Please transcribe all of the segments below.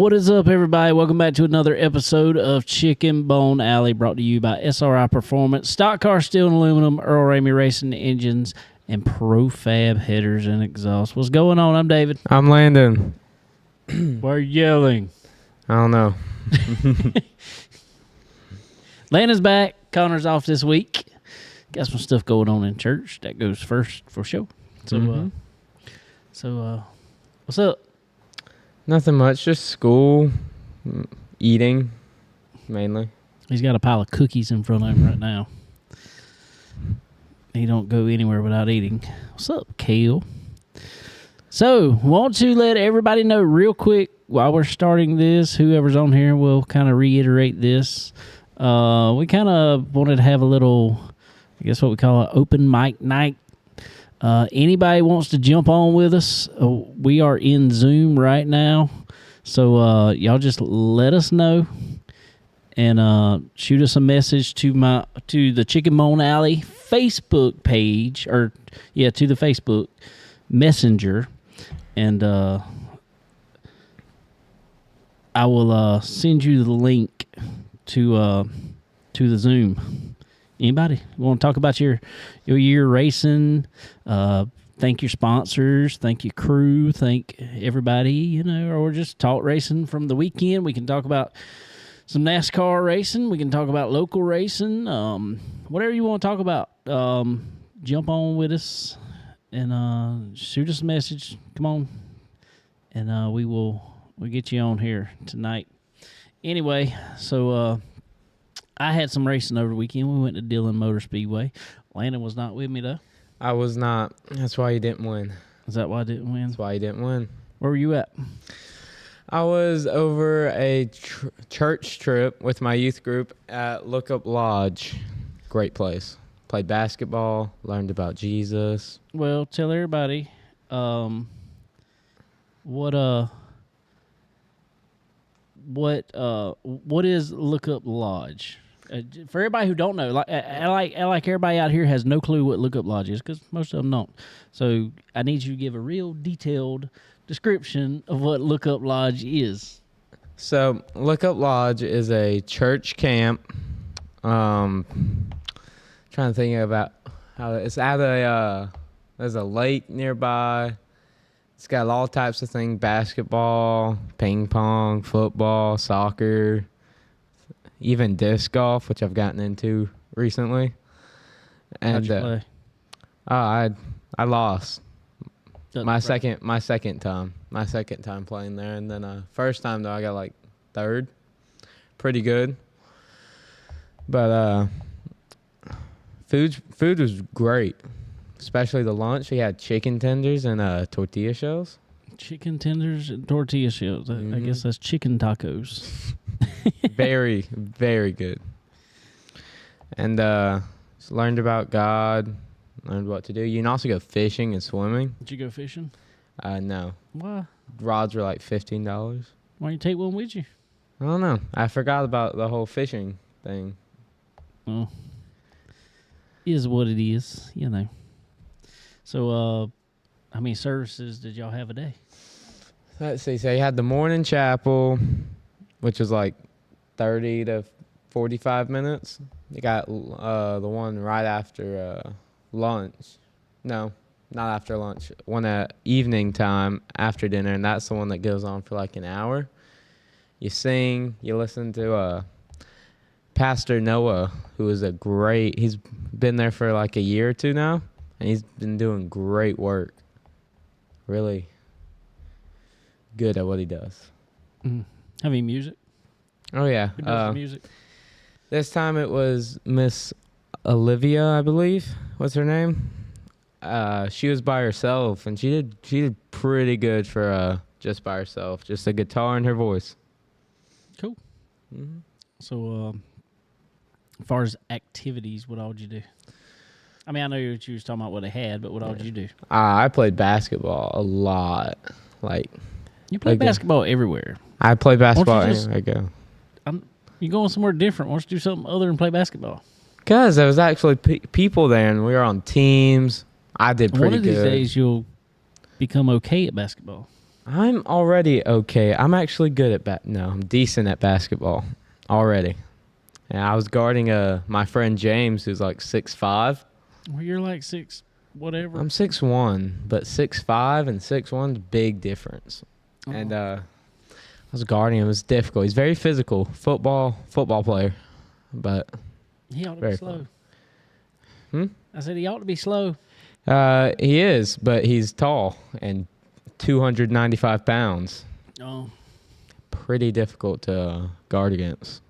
What is up, everybody? Welcome back to another episode of Chicken Bone Alley, brought to you by SRI Performance, Stock Car Steel and Aluminum, Earl Ramey Racing Engines, and ProFab Headers and Exhaust. What's going on? I'm David. I'm Landon. Why are you yelling? I don't know. Landon's back. Connor's off this week. Got some stuff going on in church. That goes first for sure. So, what's up? Nothing much. Just school, eating, mainly. He's got a pile of cookies in front of him right now. He don't go anywhere without eating. What's up, Kale? So, want to let everybody know real quick while we're starting this, whoever's on here will kind of reiterate this. We kind of wanted to have a little, I guess what we call an open mic night. Anybody wants to jump on with us, we are in Zoom right now. So y'all just let us know and shoot us a message to the Chicken Bone Alley Facebook page, to the Facebook Messenger, and I will send you the link to the Zoom. Anybody want to talk about your year racing? Thank your sponsors, thank your crew, thank everybody, or just talk racing from the weekend. We can talk about some NASCAR racing. We can talk about local racing. Whatever you want to talk about, jump on with us and shoot us a message. Come on, and we'll get you on here tonight. Anyway, so I had some racing over the weekend. We went to Dillon Motor Speedway. Landon was not with me, though. I was not. That's why you didn't win. Is that why I didn't win? That's why you didn't win. Where were you at? I was over a church trip with my youth group at Lookup Lodge. Great place. Played basketball, learned about Jesus. Well, tell everybody what is Lookup Lodge? For everybody who don't know, like everybody out here has no clue what Lookup Lodge is because most of them don't. So I need you to give a real detailed description of what Lookup Lodge is. So Lookup Lodge is a church camp. Trying to think about how it's at there's a lake nearby. It's got all types of things: basketball, ping pong, football, soccer, even disc golf, which I've gotten into recently. And How'd you play? I lost my second time playing there, and then first time though I got like third, pretty good. But food was great. Especially the lunch. We had chicken tenders and tortilla shells. Chicken tenders and tortilla shells. I guess that's chicken tacos. Very, very good. And just learned about God, learned what to do. You can also go fishing and swimming. Did you go fishing? No. Why? Rods were like $15. Why don't you take one with you? I don't know. I forgot about the whole fishing thing. Well, is what it is, So, how many services did y'all have a day? Let's see. So you had the morning chapel, which was like 30 to 45 minutes. You got the one right after lunch. No, not after lunch. One at evening time after dinner, and that's the one that goes on for like an hour. You sing. You listen to Pastor Noah, who is he's been there for like a year or two now. And he's been doing great work. Really good at what he does. Mm. Have any music? Oh, yeah. Who does the music? This time it was Miss Olivia, I believe. What's her name? She was by herself, and she did pretty good for just by herself. Just a guitar and her voice. Cool. Mm-hmm. So, as far as activities, what all would you do? I mean, I know what you was talking about what they had, but what all did you do? I played basketball a lot. You play basketball everywhere. I play basketball anywhere I go. You're going somewhere different. Why don't you do something other than play basketball? Because there was actually people there, and we were on teams. I did pretty good. One of these days, you'll become okay at basketball. I'm already okay. I'm actually good at no, I'm decent at basketball already. And I was guarding my friend James, who's like 6'5". Well, you're like six, whatever. I'm 6'1", but 6'5" and 6'1" 's big difference. Oh. And I was guarding him. It was difficult. He's very physical, football player, but He ought to very be slow. fun. I said he ought to be slow. He is, but he's tall and 295 pounds. Oh, Pretty difficult to guard against.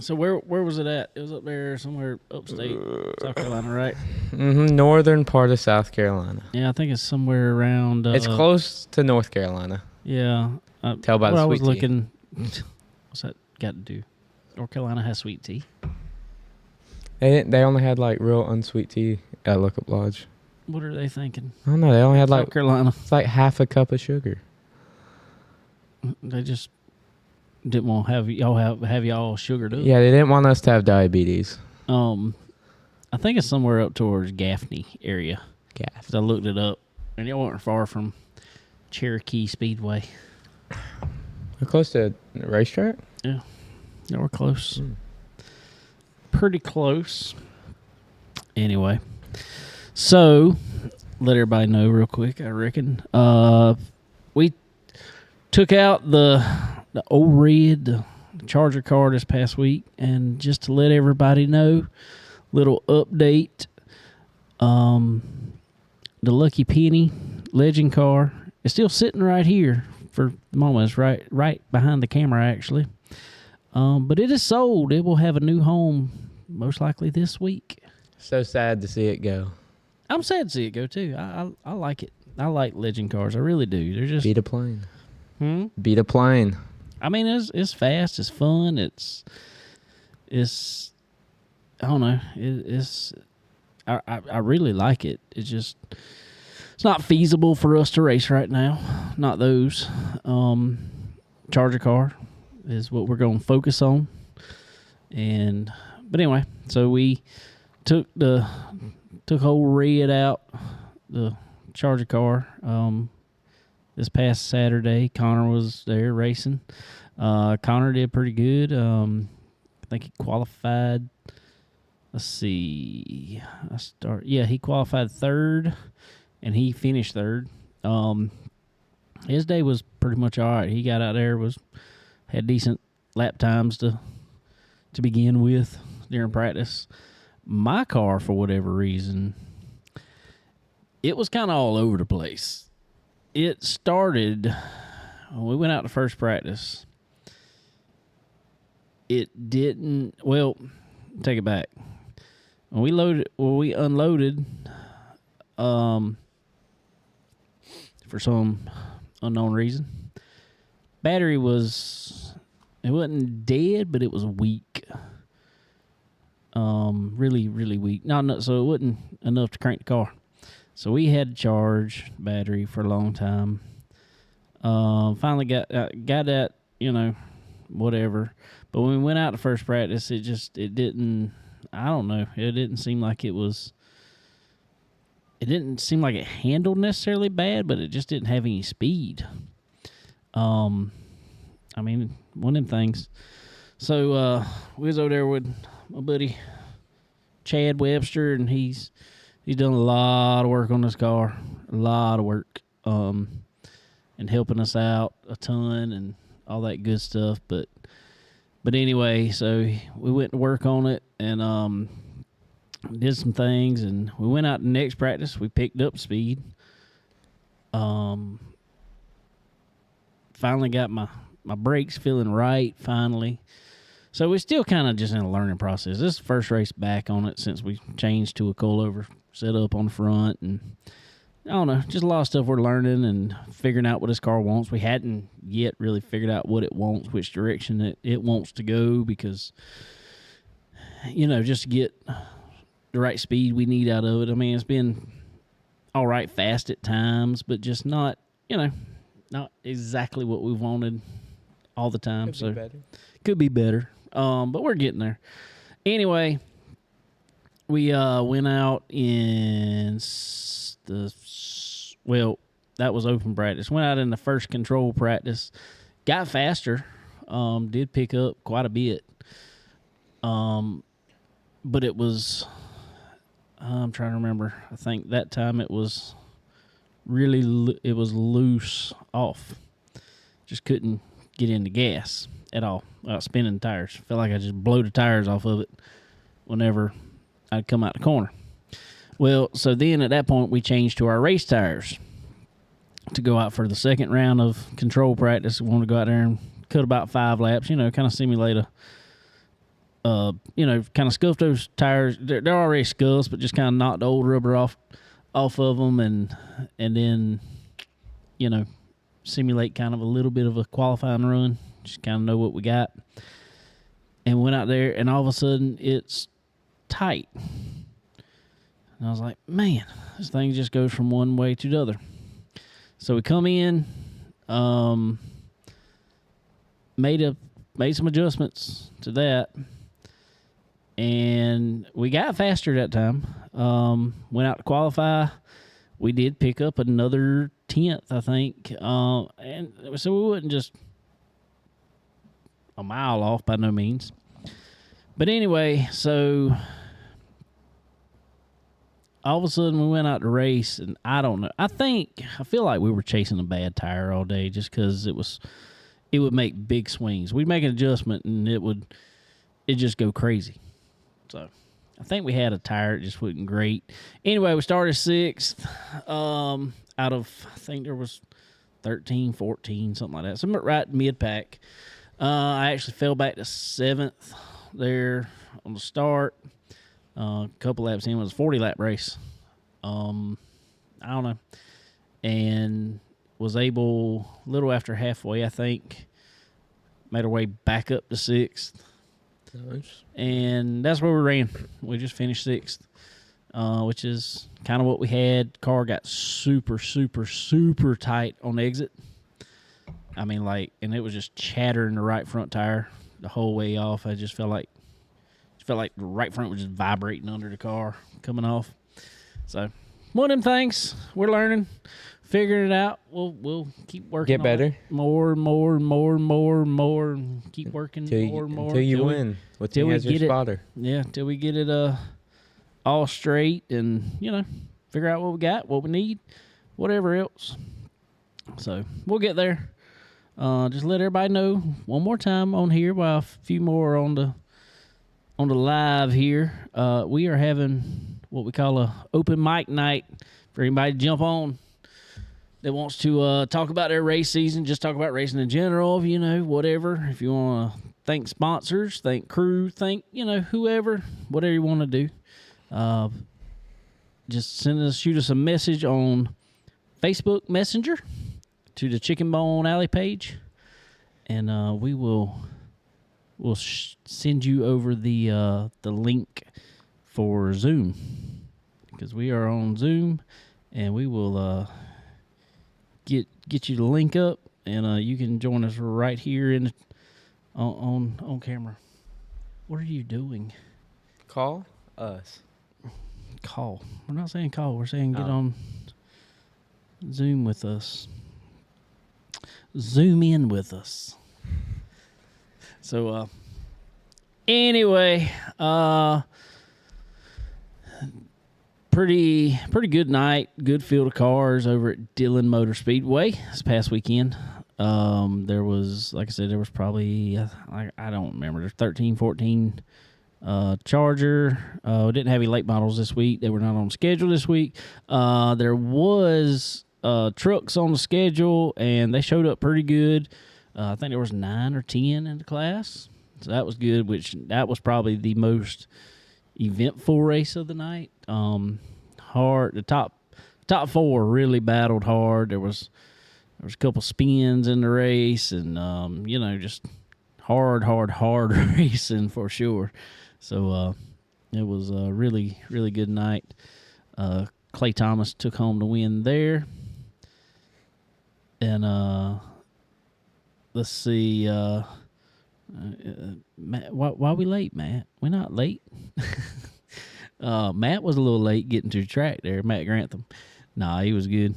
so where was it at? It was up there somewhere upstate, South Carolina, right? Northern part of South Carolina. Yeah, I think it's somewhere around. It's close to North Carolina. Yeah. Tell by what the I was sweet tea. looking. What's that got to do? North Carolina has sweet tea. They only had like real unsweet tea at Lookup Lodge. What are they thinking? I don't know. They only had South like Carolina. it's like half a cup of sugar. They just didn't want to have y'all sugared up. Yeah, they didn't want us to have diabetes. I think it's somewhere up towards Gaffney area. Gas. 'Cause I looked it up, and y'all weren't far from Cherokee Speedway. We're close to the racetrack. Y'all were close. Pretty close. Anyway, so let everybody know real quick. I reckon we took out the old red the Charger car this past week, and just to let everybody know, little update. The Lucky Penny Legend car is still sitting right here for the moment. It's right behind the camera actually. But it is sold. It will have a new home most likely this week. So sad to see it go. I'm sad to see it go too. I like it. I like Legend cars. I really do. They're just Beat a plane. Hmm? Beat a plane. I mean, it's fast. It's fun. It's I don't know. I really like it. It's just it's not feasible for us to race right now. Not those. Charger car is what we're going to focus on. But anyway, so we took old Red out, the Charger car. This past Saturday, Connor was there racing. Connor did pretty good. I think he qualified. Let's see. He qualified third, and he finished third. His day was pretty much all right. He got out there, had decent lap times to begin with during practice. My car, for whatever reason, it was kind of all over the place. It started when we went out to first practice. It didn't. Well, take it back. When we unloaded, for some unknown reason, battery it wasn't dead, but it was weak. Really, really weak. So it wasn't enough to crank the car. So we had to charge battery for a long time. Finally got that, whatever. But when we went out to first practice, it didn't. I don't know. It didn't seem like it was. It didn't seem like it handled necessarily bad, but it just didn't have any speed. I mean, one of them things. So we was over there with my buddy Chad Webster, and he's done a lot of work on this car, a lot of work, and helping us out a ton and all that good stuff. But anyway, so we went to work on it and did some things, and we went out the next practice. We picked up speed. Finally got my brakes feeling right, finally. So we're still kind of just in a learning process. This is the first race back on it since we changed to a coilover setup on the front. And I don't know, just a lot of stuff we're learning and figuring out what this car wants. We hadn't yet really figured out what it wants, which direction it wants to go, because, just to get the right speed we need out of it. I mean, it's been all right fast at times, but just not, not exactly what we wanted all the time. Could be better. But we're getting there. Anyway, we went out in that was open practice. Went out in the first control practice, got faster, did pick up quite a bit. But it was, I'm trying to remember. I think that time it was really, it was loose off. Just couldn't get into gas at all without spinning tires. Felt like I just blew the tires off of it whenever I'd come out the corner. Well, so then at that point we changed to our race tires to go out for the second round of control practice. We wanted to go out there and cut about 5 laps, kind of simulate a, kind of scuff those tires. They're already scuffed, but just kind of knock the old rubber off of them, and then, simulate kind of a little bit of a qualifying run. Just kind of know what we got. And went out there, and all of a sudden it's tight. And I was like, man, this thing just goes from one way to the other. So we come in, made some adjustments to that. And we got faster that time. Went out to qualify. We did pick up another 10th, I think. And so we wasn't just a mile off by no means. But anyway, so all of a sudden we went out to race, and I don't know. I feel like we were chasing a bad tire all day just because it would make big swings. We'd make an adjustment, and it'd just go crazy. So I think we had a tire. It just wasn't great. Anyway, we started 6th out of, I think there was 13, 14, something like that. So right mid-pack. I actually fell back to 7th there on the start. A couple laps in. It was a 40-lap race. I don't know. And was able, a little after halfway, I think, made our way back up to 6th. Nice. And that's where we ran. We just finished 6th, which is kind of what we had. Car got super, super, super tight on exit. I mean, and it was just chattering the right front tire the whole way off. I just felt like the right front was just vibrating under the car coming off. So one of them things we're learning, figuring it out. We'll keep working. Get better. More and more and more and more and more, and keep working more and more until you win. Till we get spotter. Till we get it all straight, and figure out what we got, what we need, whatever else. So we'll get there. Just let everybody know one more time on here, while a few more on the live here. We are having what we call a open mic night for anybody to jump on that wants to talk about their race season, just talk about racing in general, whatever. If you want to thank sponsors, thank crew, thank, whoever, whatever you want to do. Just shoot us a message on Facebook Messenger to the Chicken Bone Alley page, and we'll send you over the link for Zoom, because we are on Zoom, and we will get you the link up, and you can join us right here on camera. What are you doing? Call us. Call. We're not saying call. We're saying get on Zoom with us. Zoom in with us. So, anyway, pretty good night. Good field of cars over at Dillon Motor Speedway this past weekend. There was, like I said, there was probably, I don't remember, there's 13, 14 Charger. We didn't have any late models this week. They were not on schedule this week. There was trucks on the schedule, and they showed up pretty good. I think there was 9 or 10 in the class, so that was good. That was probably the most eventful race of the night. Hard. The top 4 really battled hard. There was a couple spins in the race, and just hard racing for sure. So it was a really, really good night. Clay Thomas took home the win there. And let's see. Matt, why are we late, Matt? We're not late. Matt was a little late getting to the track there, Matt Grantham. Nah, he was good.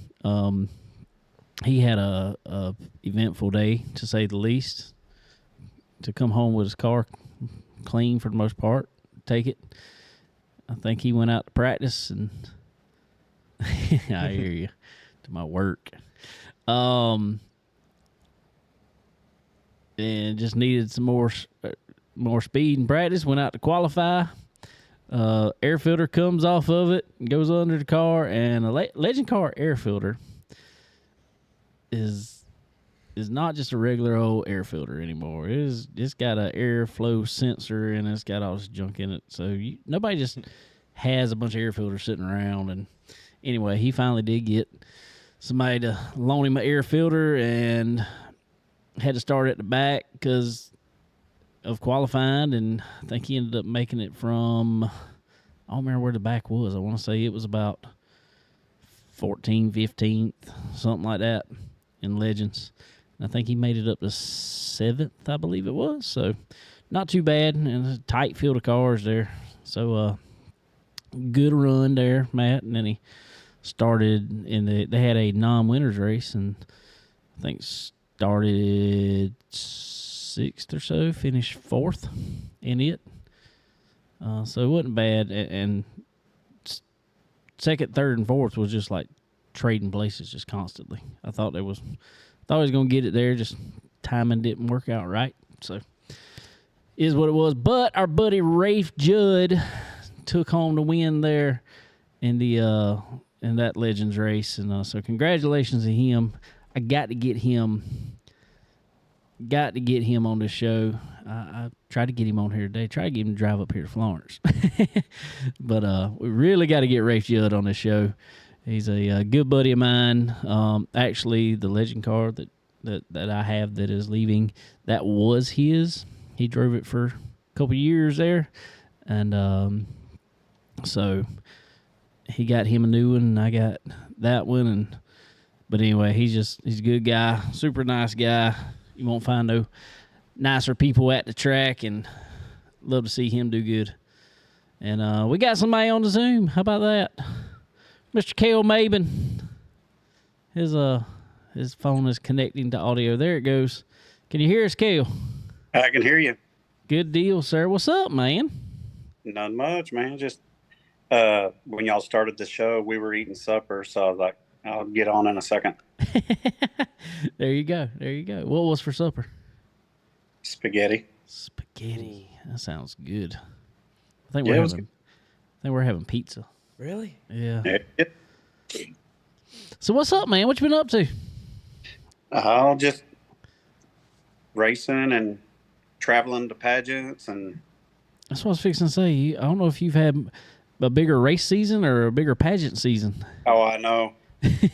he had a eventful day, to say the least. To come home with his car clean for the most part, take it. I think he went out to practice, and I hear you, to my work. And just needed some more speed and practice. Went out to qualify. Air filter comes off of it, goes under the car, and a Legend car air filter is not just a regular old air filter anymore. It's got an airflow sensor, and it's got all this junk in it. So nobody just has a bunch of air filters sitting around. And anyway, he finally did get somebody to loan him an air filter, and had to start at the back because of qualifying. And I think he ended up making it from, I don't remember where the back was. I want to say it was about 14th, 15th, something like that in Legends. I think he made it up to 7th, I believe it was. So not too bad, and a tight field of cars there. So good run there, Matt. And then he started they had a non-winners race, and I think started 6th or so, finished 4th in it. So it wasn't bad. And 2nd, 3rd, and 4th was just like trading places just constantly. I thought he was going to get it there, just timing didn't work out right. So is what it was. But our buddy Rafe Judd took home the win there in that Legends race, and so congratulations to him. I got to get him on this show. I tried to get him on here today. Tried to get him to drive up here to Florence, but we really got to get Rafe Judd on this show. He's a good buddy of mine. Actually, the Legend car that I have that is leaving, that was his. He drove it for a couple years there, and so he got him a new one, and I got that one. But anyway, he's a good guy, super nice guy. You won't find no nicer people at the track, and love to see him do good. And we got somebody on the Zoom. How about that? Mr. Cale Maben. His phone is connecting to audio. There it goes. Can you hear us, Cale? I can hear you. Good deal, sir. What's up, man? Not much, man. Just when y'all started the show, we were eating supper, so I was like, I'll get on in a second. There you go. What was for supper? Spaghetti. That sounds good. I think we're having pizza. Really? Yeah. Yeah. So what's up, man? What you been up to? I'll just racing and traveling to pageants, and That's what I was fixing to say. I don't know if you've had a bigger race season or a bigger pageant season. oh, I know. A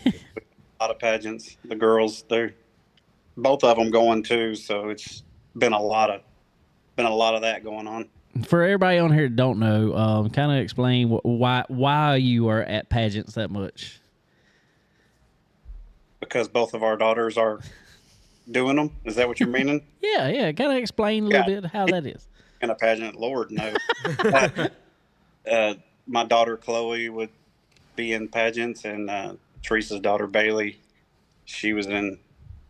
lot of pageants. The girls, they're both of them going too, so it's been a lot of that going on. For everybody on here that don't know, kind of explain why you are at pageants that much. Because both of our daughters are doing them. Is that what you're meaning? Yeah. Kind of explain a little bit how that is. In a pageant, Lord no. My daughter Chloe would be in pageants, and Teresa's daughter Bailey, she was in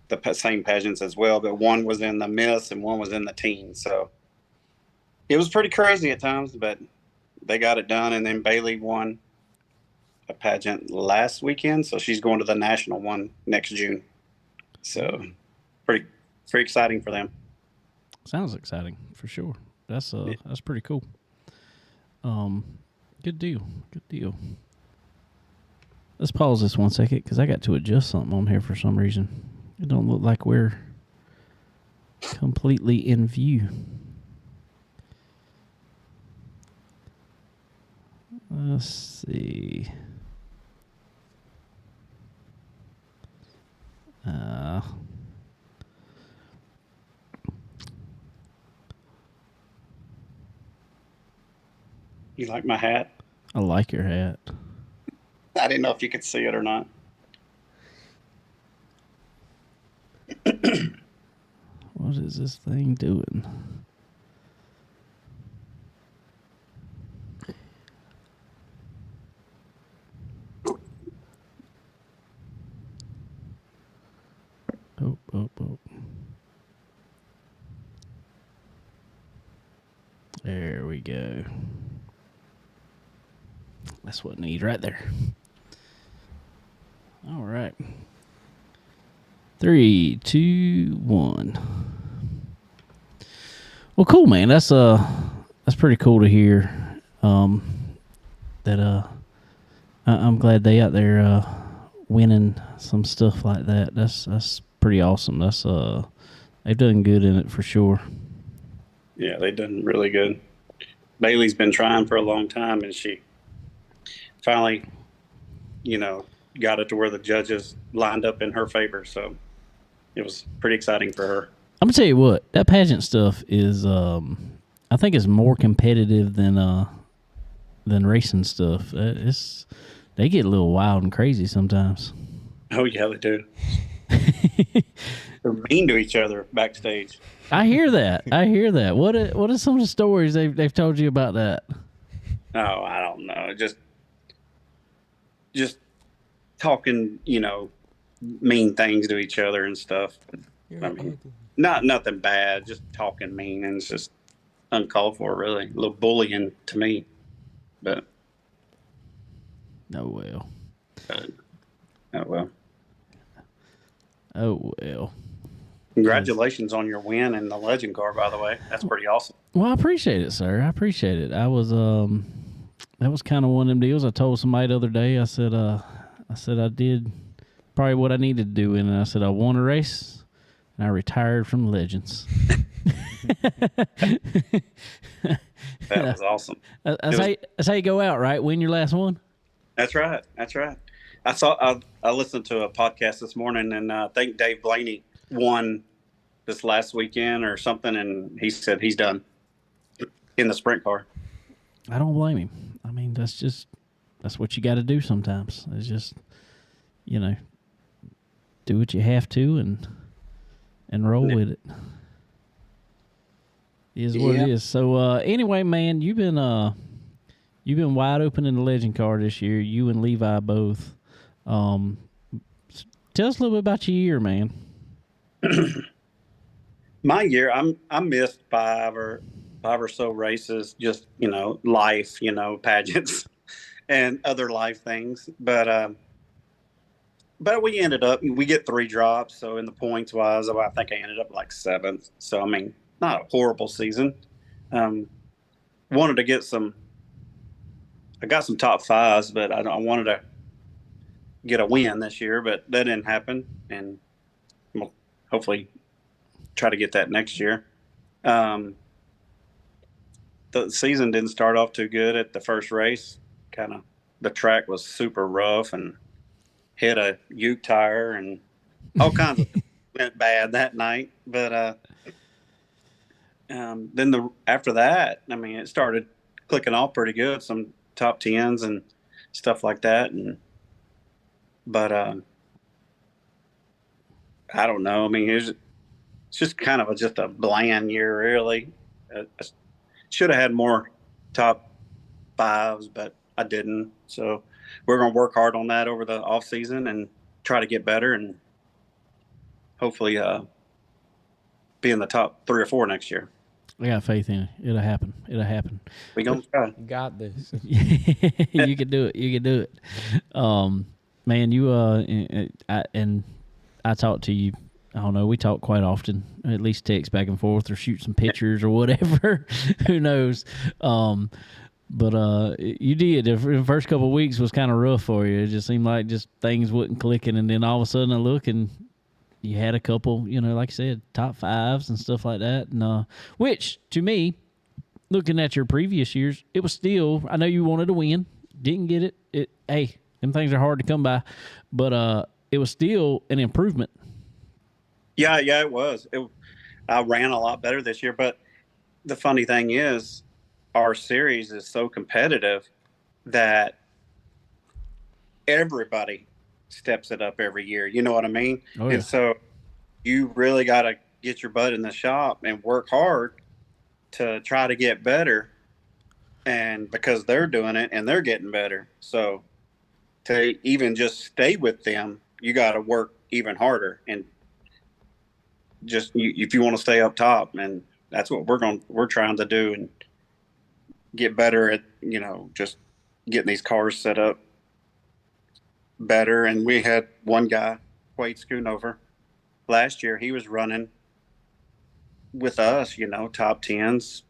the same pageants as well, but one was in the Miss and one was in the teen. So it was pretty crazy at times, but they got it done. And then Bailey won a pageant last weekend, so she's going to the national one next June. So pretty exciting for them. Sounds exciting for sure. That's pretty cool. Good deal. Let's pause this 1 second because I got to adjust something on here for some reason. It don't look like we're completely in view. Let's see. You like my hat? I like your hat. I didn't know if you could see it or not. What is this thing doing? we go. That's what I need right there. All right. 3, 2, 1. Well, cool, man. That's pretty cool to hear. That I'm glad they out there winning some stuff like that. That's pretty awesome. That's they've done good in it for sure. Yeah, they've done really good. Bailey's been trying for a long time, and she finally, got it to where the judges lined up in her favor. So it was pretty exciting for her. I'm gonna tell you what, that pageant stuff is I think it's more competitive than racing stuff. They get a little wild and crazy sometimes. Oh yeah, they do. They're mean to each other backstage. I hear that. What are some of the stories they've told you about that? Oh, I don't know. Just talking, mean things to each other and stuff. I mean, nothing bad. Just talking mean, and it's just uncalled for. Really, a little bullying to me. But oh well. Oh well. Congratulations on your win in the Legend car, by the way. That's pretty awesome. Well, I appreciate it, sir. I appreciate it. I was that was kind of one of them deals. I told somebody the other day. I said I did probably what I needed to do, and I said I won a race, and I retired from Legends. That was awesome. That's how you go out, right? Win your last one. That's right. I listened to a podcast this morning, and I think Dave Blaney won this last weekend or something, and he said he's done in the sprint car. I don't blame him. I mean, that's what you got to do sometimes. It's just, do what you have to and roll with it. Is what it is. So anyway, man, you've been wide open in the Legend car this year. You and Levi both. Tell us a little bit about your year, man. My year, I missed five or so races, just life, pageants and other life things. But we ended up, we get 3 drops. So in the points wise, I think I ended up like 7th. So I mean, not a horrible season. Wanted to get I got some top 5s, but I wanted to get a win this year, but that didn't happen. And we'll hopefully try to get that next year. The season didn't start off too good at the first race. The track was super rough and hit a Uke tire and all kinds of went bad that night. But then after that, I mean, it started clicking off pretty good. Some top 10s and stuff like that. But I don't know. I mean, it's just kind of just a bland year, really. I should have had more top 5s, but I didn't. So we're going to work hard on that over the off season and try to get better and hopefully be in the top 3 or 4 next year. I got faith in it. It'll happen. We gonna try. You got this. You can do it. Man, you I talk to you. I don't know. We talk quite often. At least text back and forth or shoot some pictures or whatever. Who knows? But you did. The first couple of weeks was kind of rough for you. It just seemed like just things wasn't clicking, and then all of a sudden I look and you had a couple, like I said, top 5s and stuff like that. And which to me, looking at your previous years, it was still. I know you wanted to win, didn't get it. Hey, them things are hard to come by, but it was still an improvement. Yeah, it was. I ran a lot better this year, but the funny thing is, our series is so competitive that everybody steps it up every year. You know what I mean? Oh, yeah. And so you really got to get your butt in the shop and work hard to try to get better. And because they're doing it and they're getting better. So to even just stay with them, you got to work even harder. And just if you want to stay up top, and that's what we're trying to do. And get better at, just getting these cars set up better. And we had one guy, Quade Schoonover, last year. He was running with us, top tens,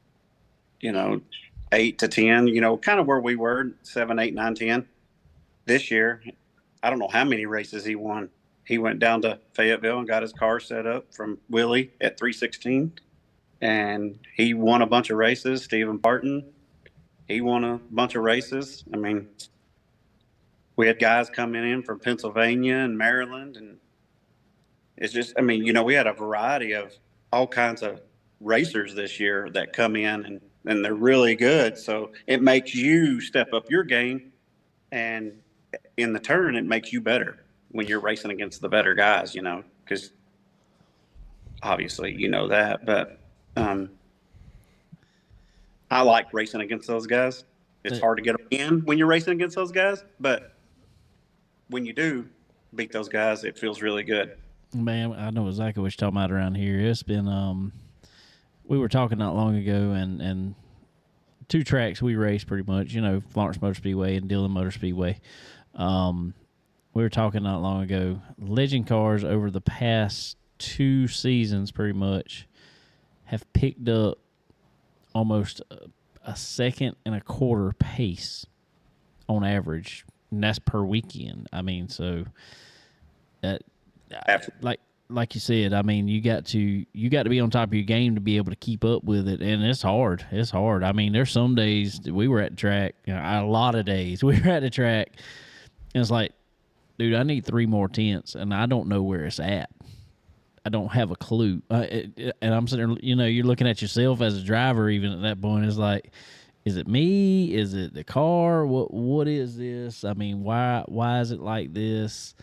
8 to 10, kind of where we were, 7, 8, 9, 10. This year, I don't know how many races he won. He went down to Fayetteville and got his car set up from Willie at 316, and he won a bunch of races. Stephen Barton, he won a bunch of races. I mean, we had guys coming in from Pennsylvania and Maryland, and it's just, we had a variety of all kinds of racers this year that come in, and they're really good. So it makes you step up your game, and in the turn, it makes you better when you're racing against the better guys, because obviously that. But I like racing against those guys. It's hard to get them in when you're racing against those guys, but when you do beat those guys, it feels really good. Man, I know exactly what you're talking about around here. It's been we were talking not long ago, and 2 tracks we raced pretty much, Florence Motor Speedway and Dillon Motor Speedway. We were talking not long ago. Legend cars over the past 2 seasons pretty much have picked up almost a second and a quarter pace on average, and that's per weekend. So that, like you said, you got to be on top of your game to be able to keep up with it, and it's hard. It's hard. There's some days that we were at the track, a lot of days we were at the track, and it's like, dude, I need 3 more tenths, and I don't know where it's at. I don't have a clue. And I'm sitting there, you're looking at yourself as a driver even at that point. It's like, is it me? Is it the car? What is this? Why is it like this?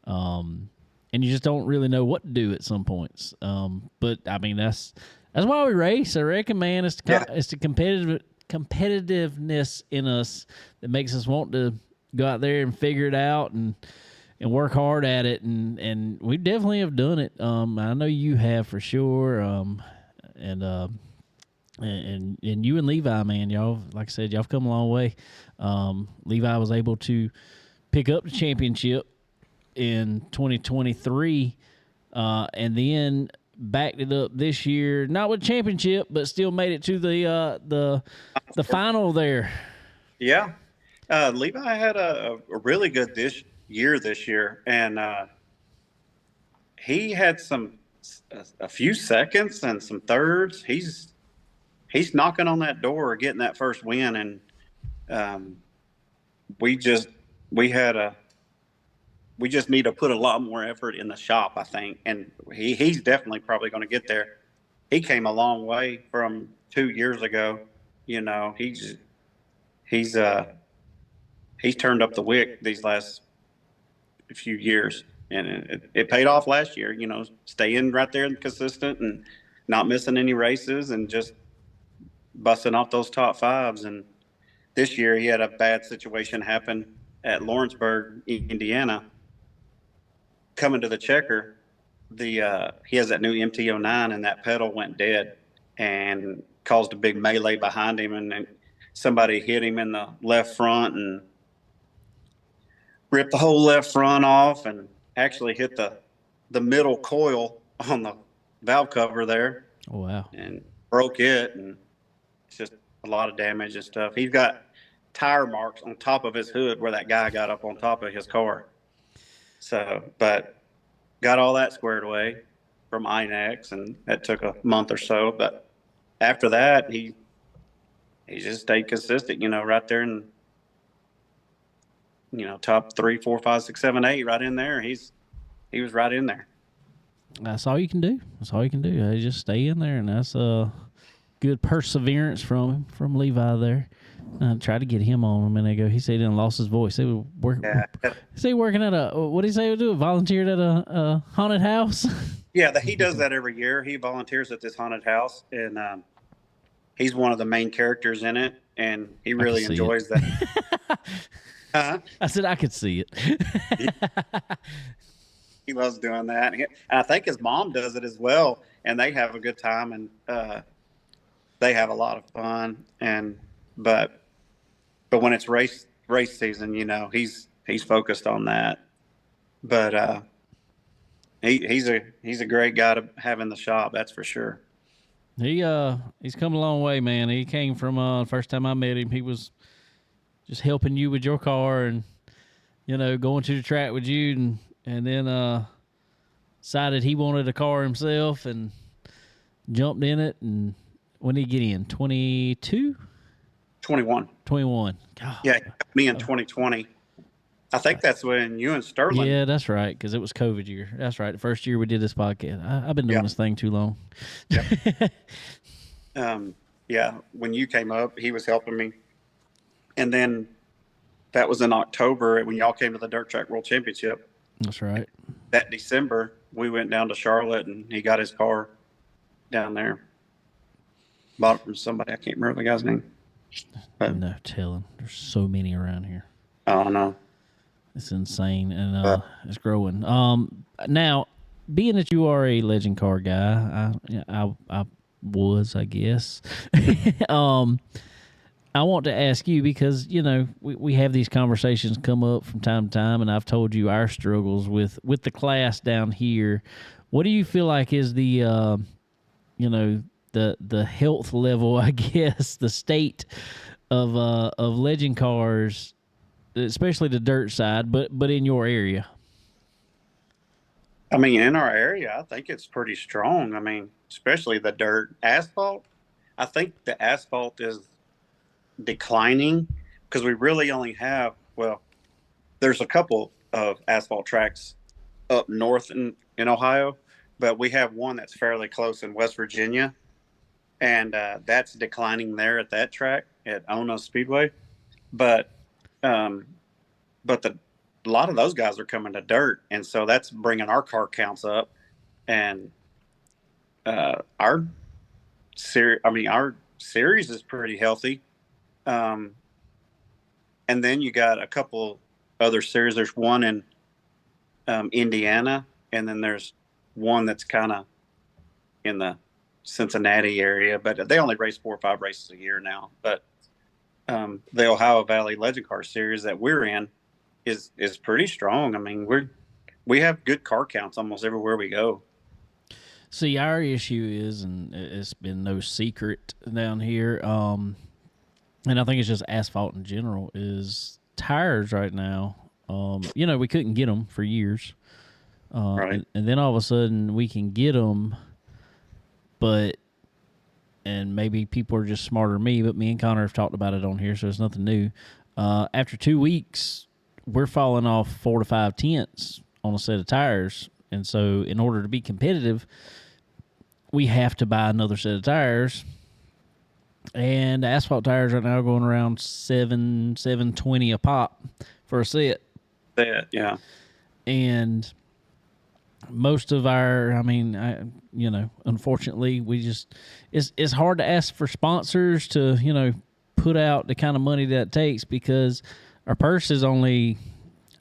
And you just don't really know what to do at some points. But that's why we race. I reckon, man. It's the competitiveness in us that makes us want to go out there and figure it out and work hard at it. And we definitely have done it. I know you have for sure. And you and Levi, man, y'all, like I said, y'all have come a long way. Levi was able to pick up the championship in 2023, and then backed it up this year, not with championship, but still made it to the final there. Yeah. Levi had a really good this year, and he had a few seconds and some thirds. He's knocking on that door, getting that first win, and we just need to put a lot more effort in the shop, I think, and he's definitely probably going to get there. He came a long way from 2 years ago. He's turned up the wick these last few years, and it paid off last year. Staying right there and consistent and not missing any races and just busting off those top 5s. And this year he had a bad situation happen at Lawrenceburg, Indiana. Coming to the checker, he has that new MT-09, and that pedal went dead and caused a big melee behind him, and somebody hit him in the left front and ripped the whole left front off, and actually hit the middle coil on the valve cover there. Oh, wow. And broke it, and it's just a lot of damage and stuff. He's got tire marks on top of his hood where that guy got up on top of his car. So, but got all that squared away from INEX, and that took a month or so. But after that, he just stayed consistent, right there in, top 3, 4, 5, 6, 7, 8, right in there. He was right in there. That's all you can do. Just stay in there, and that's good perseverance from Levi there. Tried to get him on a minute ago. He said he didn't lost his voice. They were working. Yeah. Is he working at what did he say he would do? Volunteered at a haunted house? Yeah, he does that every year. He volunteers at this haunted house, and he's one of the main characters in it, and he really enjoys that. Huh? I said I could see it. He loves doing that. And I think his mom does it as well, and they have a good time, and they have a lot of fun. And but when it's race season, he's focused on that. But he's a great guy to have in the shop, that's for sure. He's come a long way, man. He came from first time I met him, he was just helping you with your car and going to the track with you, and then decided he wanted a car himself and jumped in it. And when did he get in? 22? 21. 21. God. Yeah, me in 2020. I think that's when you and Sterling. Yeah, that's right, because it was COVID year. That's right. The first year we did this podcast. I've been doing this thing too long. Yep. Yeah, when you came up, he was helping me. And then that was in October when y'all came to the Dirt Track World Championship. That's right. That December, we went down to Charlotte, and he got his car down there. Bought it from somebody. I can't remember the guy's name. But, no telling. There's so many around here. Oh, no. It's insane, and it's growing. Now, being that you are a legend car guy, I was, I guess. I want to ask you because we have these conversations come up from time to time, and I've told you our struggles with the class down here. What do you feel like is the the health level, I guess, the state of legend cars, especially the dirt side, but in your area? I mean, in our area, I think it's pretty strong. I mean, especially the dirt. Asphalt, I think the asphalt is declining because we really only have, there's a couple of asphalt tracks up north in Ohio, but we have one that's fairly close in West Virginia, and that's declining there at that track at Ono Speedway. But a lot of those guys are coming to dirt, and so that's bringing our car counts up, and our series is pretty healthy. And then you got a couple other series. There's one in Indiana, and then there's one that's kind of in the Cincinnati area, but they only race 4 or 5 races a year now. But the Ohio Valley Legend Car Series that we're in is pretty strong. I mean, we have good car counts almost everywhere we go. See, our issue is, and it's been no secret down here, and I think it's just asphalt in general, is tires right now. We couldn't get them for years. Right. And then all of a sudden we can get them, and maybe people are just smarter than me, but me and Connor have talked about it on here, so it's nothing new. After 2 weeks, we're falling off 4 to 5 tenths on a set of tires. And so in order to be competitive, we have to buy another set of tires. And asphalt tires right now are going around $720 a pop for a set. Yeah. And most of our, unfortunately, it's hard to ask for sponsors to, put out the kind of money that it takes, because our purse is only,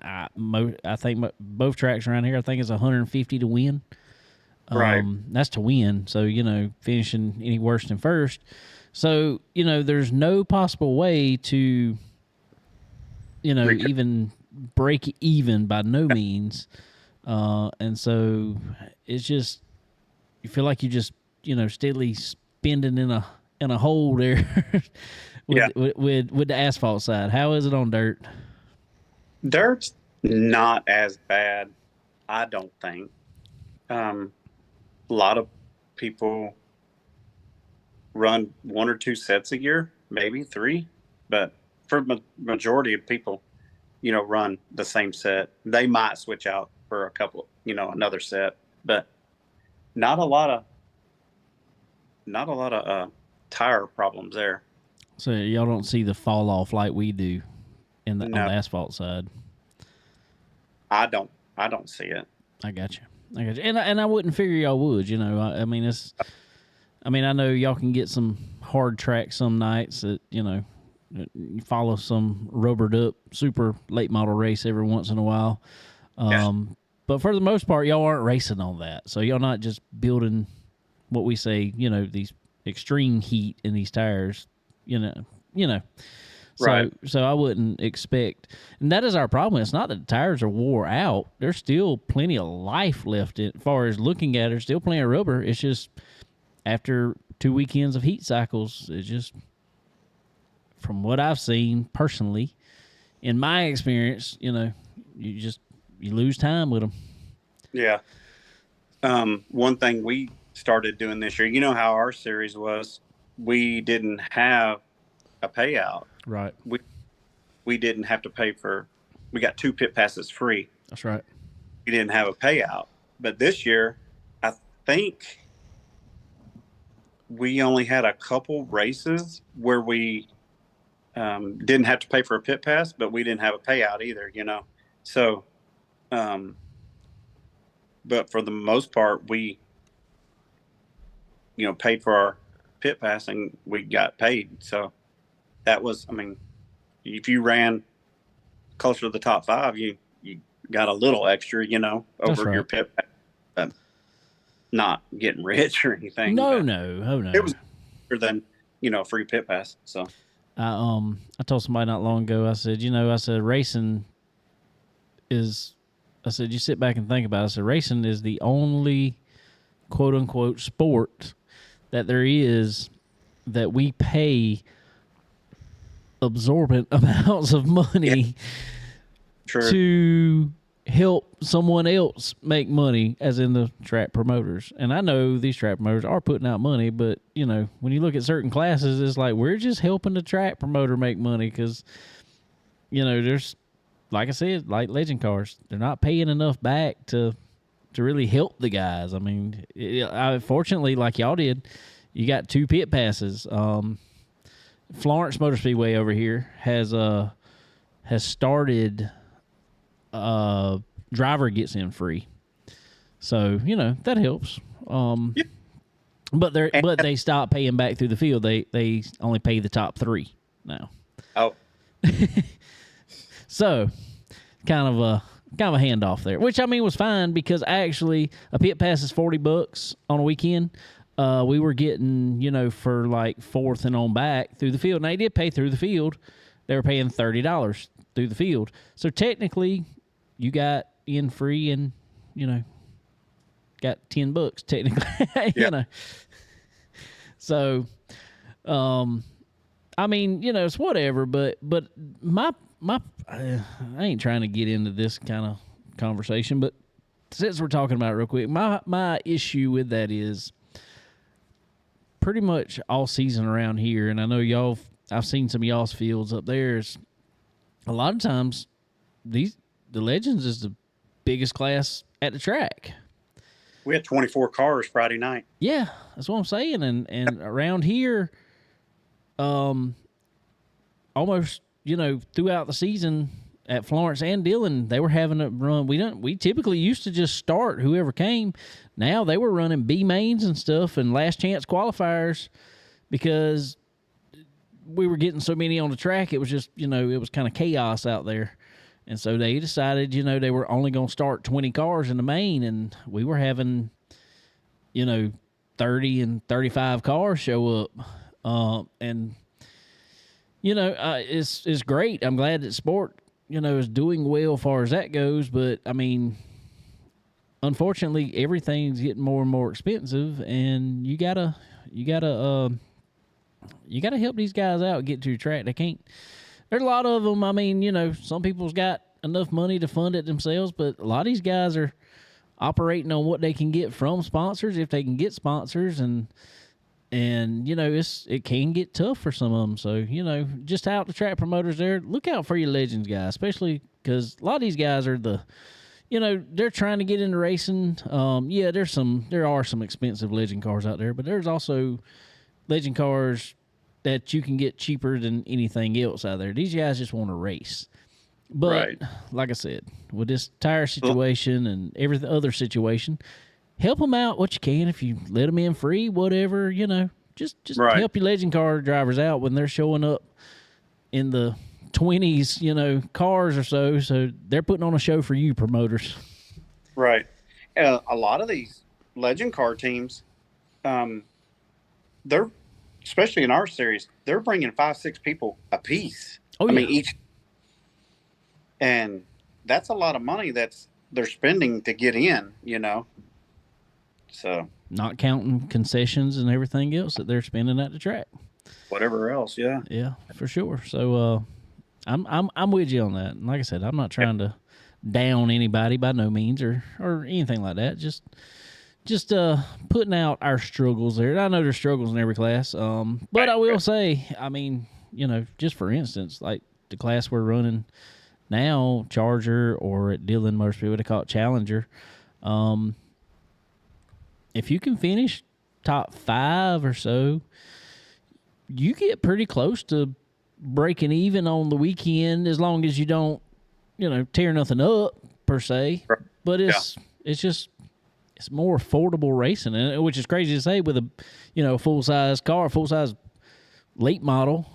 I think both tracks around here, I think it's $150 to win. Right. That's to win. So, finishing any worse than first. So, there's no possible way to, even break even by no means. And so it's just, you feel like you just, steadily spending in a hole there with the asphalt side. How is it on dirt? Dirt's not as bad, I don't think. A lot of people run 1 or 2 sets a year, maybe 3, but for majority of people, run the same set. They might switch out for a couple, another set, but not a lot of tire problems there. So y'all don't see the fall off like we do on the asphalt side. I don't see it. I got you. And I wouldn't figure y'all would. I know y'all can get some hard tracks some nights that you follow some rubbered up super late model race every once in a while. But for the most part, y'all aren't racing on that. So y'all not just building what we say, these extreme heat in these tires. you know. So, Right. so I wouldn't expect, and that is our problem. It's not that the tires are wore out. There's still plenty of life left. As far as looking at it, still plenty of rubber. It's just after 2 weekends of heat cycles, it's just, from what I've seen personally, in my experience, you know, you lose time with them. Yeah. One thing we started doing this year, you know how our series was, we didn't have a payout. Right. We didn't have to pay for, we got 2 pit passes free. That's right. We didn't have a payout. But this year, I think we only had a couple races where we didn't have to pay for a pit pass, but we didn't have a payout either, you know. So, but for the most part, we, you know, paid for our pit pass and we got paid. So that was, I mean, if you ran closer to the top 5, you got a little extra, you know, over right. your pit pass. Not getting rich or anything. No. No. It was better than, you know, free pit pass. So I told somebody not long ago, I said, you know, racing is, I said, you sit back and think about it. I said, racing is the only quote unquote sport that there is that we pay absorbent amounts of money to help someone else make money, as in the track promoters. And I know these track promoters are putting out money, but, you know, when you look at certain classes, it's like we're just helping the track promoter make money because, you know, there's, like I said, like legend cars, they're not paying enough back to really help the guys. I mean, fortunately, like y'all did, you got 2 pit passes. Florence Motor Speedway over here has started driver gets in free, so you know that helps. But they stop paying back through the field. They only pay the top 3 now. Oh, so kind of a handoff there, which I mean was fine because actually a pit pass is $40 on a weekend. We were getting, you know, for like 4th and on back through the field. And they did pay through the field. They were paying $30 through the field. So technically, you got in free and, you know, got $10 technically, you know. So, I mean, you know, it's whatever. But I ain't trying to get into this kind of conversation, but since we're talking about it real quick, my issue with that is, pretty much all season around here, and I know I've seen some of y'all's fields up there, is a lot of times the Legends is the biggest class at the track. we had 24 cars Friday night. Yeah, that's what I'm saying. And around here, almost, you know, throughout the season at Florence and Dillon, they were having a run. We typically used to just start whoever came. Now they were running B mains and stuff and last chance qualifiers because we were getting so many on the track. It was just, you know, it was kind of chaos out there. And so they decided, you know, they were only going to start 20 cars in the main, and we were having, you know, 30 and 35 cars show up. And, you know, it's great. I'm glad that sport, you know, is doing well as far as that goes. But, I mean, unfortunately, everything's getting more and more expensive, and you gotta help these guys out, get to your track. They can't. There's a lot of them. I mean, you know, some people's got enough money to fund it themselves, but a lot of these guys are operating on what they can get from sponsors, if they can get sponsors, and you know, it can get tough for some of them. So, you know, just out the track promoters there, look out for your Legends guys, especially because a lot of these guys are you know, they're trying to get into racing. Yeah, there are some expensive Legend cars out there, but there's also Legend cars that you can get cheaper than anything else out there. These guys just want to race. But Right. like I said, with this tire situation and every other situation, help them out what you can. If you let them in free, whatever, you know, just Right. help your Legend car drivers out when they're showing up in the 20s, you know, cars or so. So they're putting on a show for you promoters. Right. A lot of these Legend car teams, they're especially in our series, they're bringing 5-6 people a piece. Oh, I yeah. mean, each, and that's a lot of money they're spending to get in, So Not counting concessions and everything else that they're spending at the track. whatever else, yeah. Yeah, for sure. So I'm with you on that. And like I said, I'm not trying to down anybody by no means or anything like that. Just putting out our struggles there. I know there's struggles in every class. But I will say, I mean, just for instance, like the class we're running now, Charger, or at Dillon, most people would call it Challenger. If you can finish top 5 or so, you get pretty close to breaking even on the weekend, as long as you don't, tear nothing up per se. But it's more affordable racing, and which is crazy to say with a full size car, full size late model.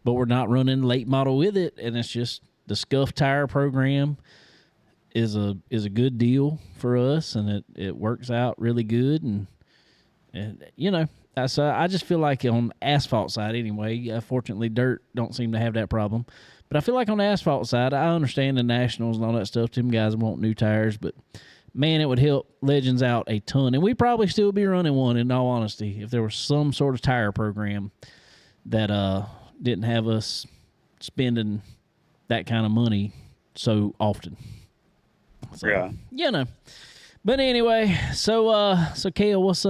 But we're not running late model with it, and it's just the scuff tire program is a good deal for us, and it works out really good, and so I just feel like on asphalt side anyway. Fortunately, dirt don't seem to have that problem, but I feel like on the asphalt side, I understand the nationals and all that stuff. Them guys want new tires, but man, it would help Legends out a ton, and we'd probably still be running one in all honesty if there was some sort of tire program that didn't have us spending that kind of money so often. So, yeah. But anyway, so Kale, what's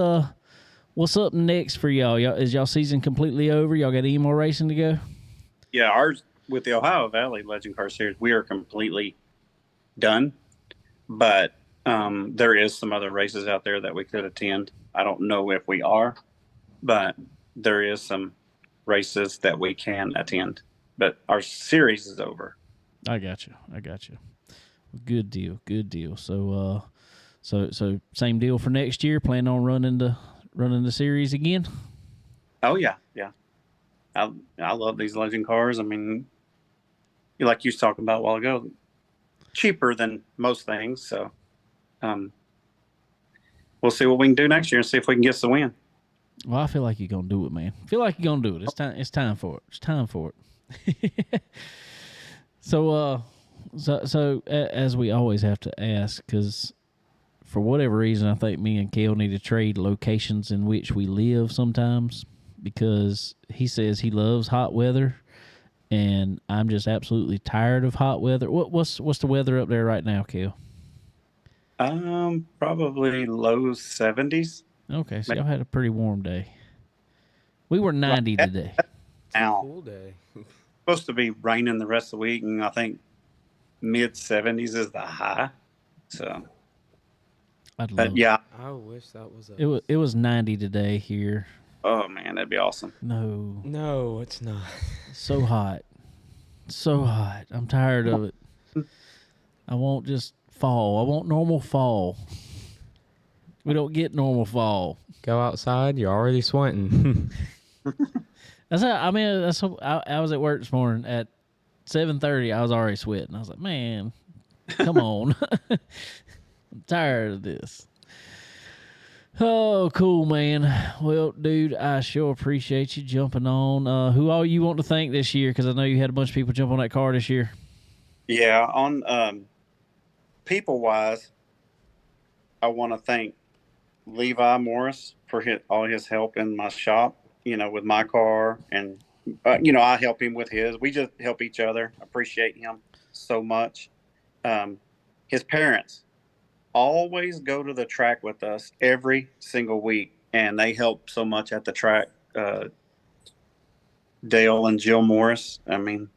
up next for y'all? Is y'all season completely over? Y'all got any more racing to go? Yeah, ours with the Ohio Valley Legend Car Series, we are completely done. But there is some other races out there that we could attend. I don't know if we are, but there is some races that we can attend. But our series is over. I got you. Good deal. So same deal for next year. Plan on running the series again? Oh yeah. I love these Legend cars. I mean, like you was talking about a while ago, cheaper than most things. So we'll see what we can do next year and see if we can get us the win. Well, I feel like you're gonna do it, man. I feel like you're gonna do it. It's time for it. It's time for it. So as we always have to ask, because for whatever reason, I think me and Kale need to trade locations in which we live sometimes, because he says he loves hot weather, and I'm just absolutely tired of hot weather. What's the weather up there right now, Kale? Probably low 70s. Okay, so y'all had a pretty warm day. We were 90 today. Now, Cool day. supposed to be raining the rest of the week, and I think mid 70s is the high. So, but yeah, I wish that was it was 90 today here. oh man, that'd be awesome. No, it's not. So hot. I'm tired of it. I want just fall. I want normal fall. We don't get normal fall. Go outside, you're already sweating. I was at work this morning at 7:30. I was already sweating. I was like, man, come on. I'm tired of this. Oh, cool, man. Well, dude, I sure appreciate you jumping on. Who all you want to thank this year? Because I know you had a bunch of people jump on that car this year. Yeah, on people-wise, I want to thank Levi Morris for all his help in my shop, with my car. And, I help him with his. We just help each other. Appreciate him so much. His parents always go to the track with us every single week, and they help so much at the track. Dale and Jill Morris, I mean,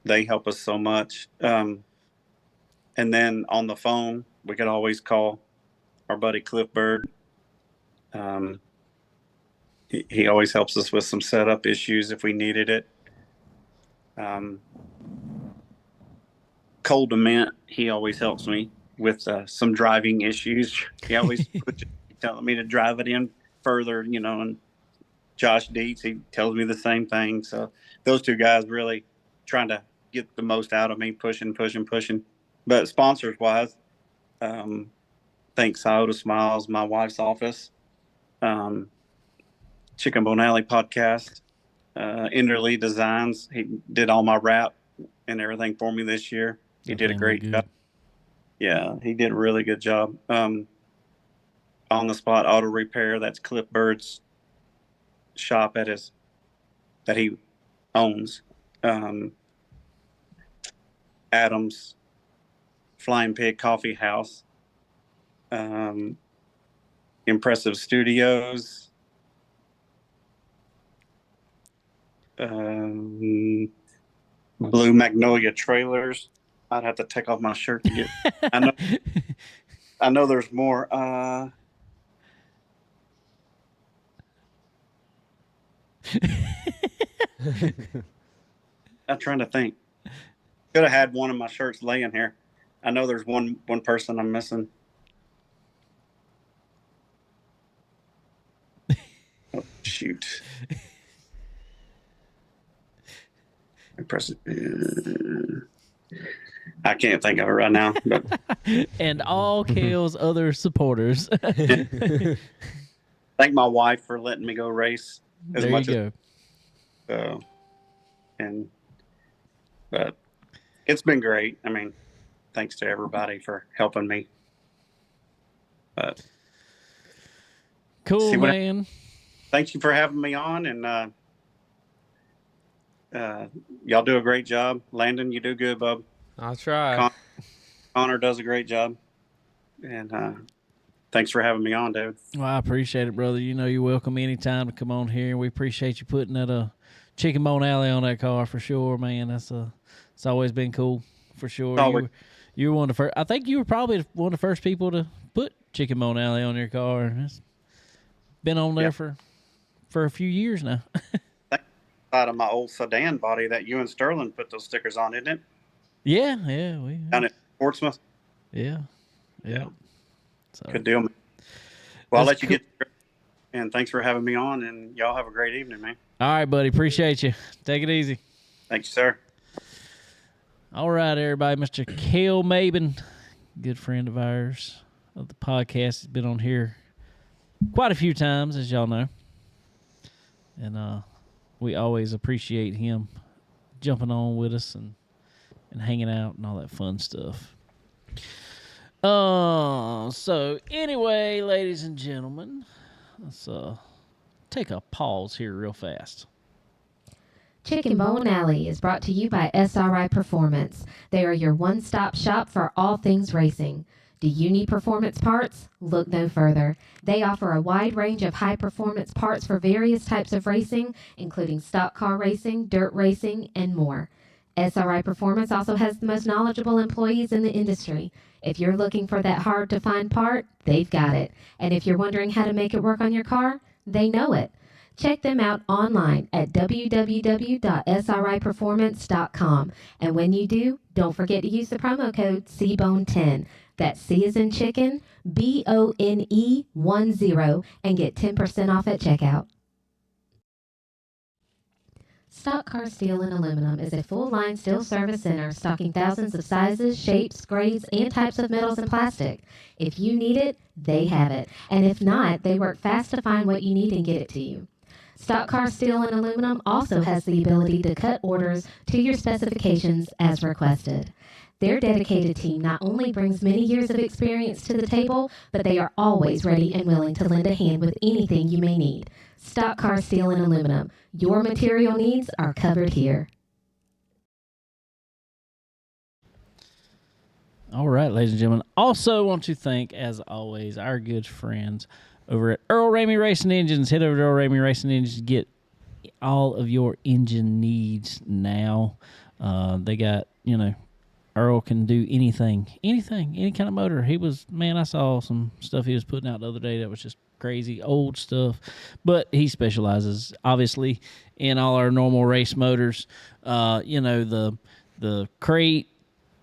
they help us so much. And then on the phone, we could always call our buddy Cliff Bird. He always helps us with some setup issues if we needed it. Cole Dement, he always helps me with some driving issues. He always telling me to drive it in further, and Josh Dietz, he tells me the same thing. So those two guys really trying to get the most out of me, pushing. But sponsors wise, thanks Iota Smiles, my wife's office. Chicken Bone Alley podcast. Enderly Designs. He did all my wrap and everything for me this year. He did a great job. Yeah, he did a really good job. On the spot auto repair. That's Cliff Bird's shop that he owns. Adams Flying Pig Coffee House. Impressive Studios. Blue Magnolia Trailers. I'd have to take off my shirt to get. I know there's more. I'm trying to think. Could have had one of my shirts laying here. I know there's one person I'm missing. Oh, shoot. Impressive. I can't think of it right now. But. And all Kale's other supporters. Thank my wife for letting me go race as there much you go. But it's been great. I mean, thanks to everybody for helping me. But cool, man. Thank you for having me on, and y'all do a great job. Landon, you do good, bub. I'll try. Connor does a great job, and thanks for having me on, David. Well, I appreciate it, brother. You know you're welcome anytime to come on here. We appreciate you putting that Chicken Bone Alley on that car for sure, man. It's always been cool for sure. You were one of the first. I think you were probably one of the first people to put Chicken Bone Alley on your car. It's been on there for a few years now. Out of my old sedan body that you and Sterling put those stickers on, isn't it? Yeah. Down at Portsmouth. Yeah. So, good deal, man. Well, I'll let you get. And thanks for having me on. And y'all have a great evening, man. All right, buddy. Appreciate you. Take it easy. Thank you, sir. All right, everybody. Mr. Cale Maben, good friend of ours of the podcast, has been on here quite a few times, as y'all know. And we always appreciate him jumping on with us and hanging out and all that fun stuff. So anyway, ladies and gentlemen, let's take a pause here real fast. Chicken Bone Alley is brought to you by SRI Performance. They are your one-stop shop for all things racing. Do you need performance parts? Look no further. They offer a wide range of high-performance parts for various types of racing, including stock car racing, dirt racing, and more. SRI Performance also has the most knowledgeable employees in the industry. If you're looking for that hard-to-find part, they've got it. And if you're wondering how to make it work on your car, they know it. Check them out online at www.sriperformance.com. And when you do, don't forget to use the promo code CBONE10. That's C as in chicken, BONE10, and get 10% off at checkout. Stock Car Steel and Aluminum is a full-line steel service center stocking thousands of sizes, shapes, grades, and types of metals and plastic. If you need it, they have it. And if not, they work fast to find what you need and get it to you. Stock Car Steel and Aluminum also has the ability to cut orders to your specifications as requested. Their dedicated team not only brings many years of experience to the table, but they are always ready and willing to lend a hand with anything you may need. Stock Car Steel and Aluminum. Your material needs are covered here. All right, ladies and gentlemen. Also want to thank, as always, our good friends over at Earl Ramey Racing Engines. Head over to Earl Ramey Racing Engines to get all of your engine needs now. They got, Earl can do anything, any kind of motor. I saw some stuff he was putting out the other day that was just crazy, old stuff. But he specializes, obviously, in all our normal race motors. The crate,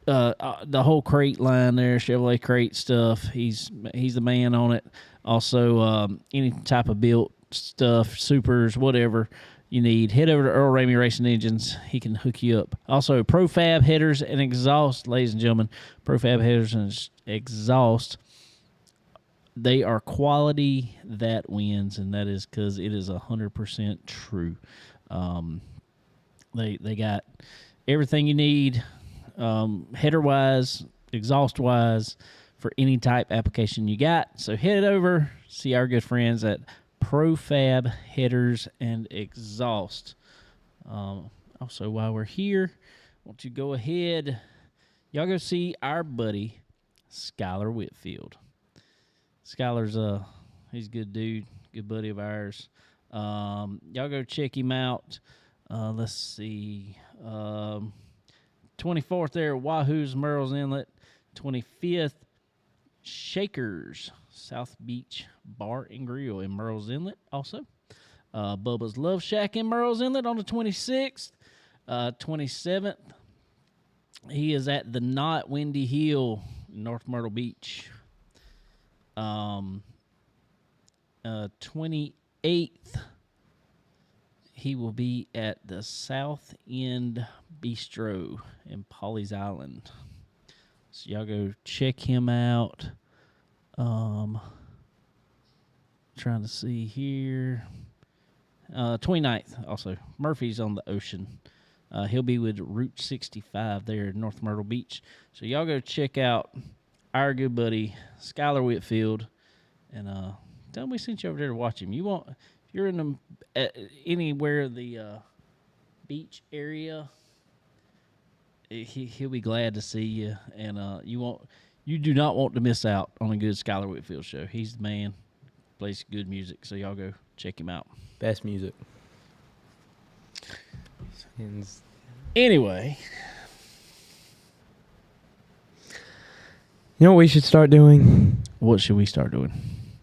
the whole crate line there, Chevrolet crate stuff. He's the man on it. Also, any type of built stuff, supers, whatever you need, head over to Earl Ramey Racing Engines. He can hook you up. Also, Profab headers and exhaust, ladies and gentlemen. Profab headers and exhaust. they are quality that wins, and that is because it is 100% true. They got everything you need, header wise, exhaust wise, for any type application you got. So head over, see our good friends at Profab Headers and Exhaust. Also, while we're here, I want to go ahead, y'all go see our buddy Skylar Whitfield. Skylar's he's a good dude, good buddy of ours. Y'all go check him out. Let's see, 24th there at Wahoo's Merle's Inlet, 25th Shakers South Beach Bar and Grill in Merle's Inlet also. Bubba's Love Shack in Merle's Inlet on the 26th. 27th, he is at the Knot Windy Hill in North Myrtle Beach. 28th, he will be at the South End Bistro in Pawleys Island. So y'all go check him out. Trying to see here. 29th also. Murphy's on the Ocean. He'll be with Route 65 there in North Myrtle Beach. So y'all go check out our good buddy Skylar Whitfield, and tell him we sent you over there to watch him. If you're in anywhere the beach area, he'll be glad to see you, and you do not want to miss out on a good Skylar Whitfield show. He's the man, plays good music, so y'all go check him out. Best music. Anyway, you know what we should start doing? what should we start doing?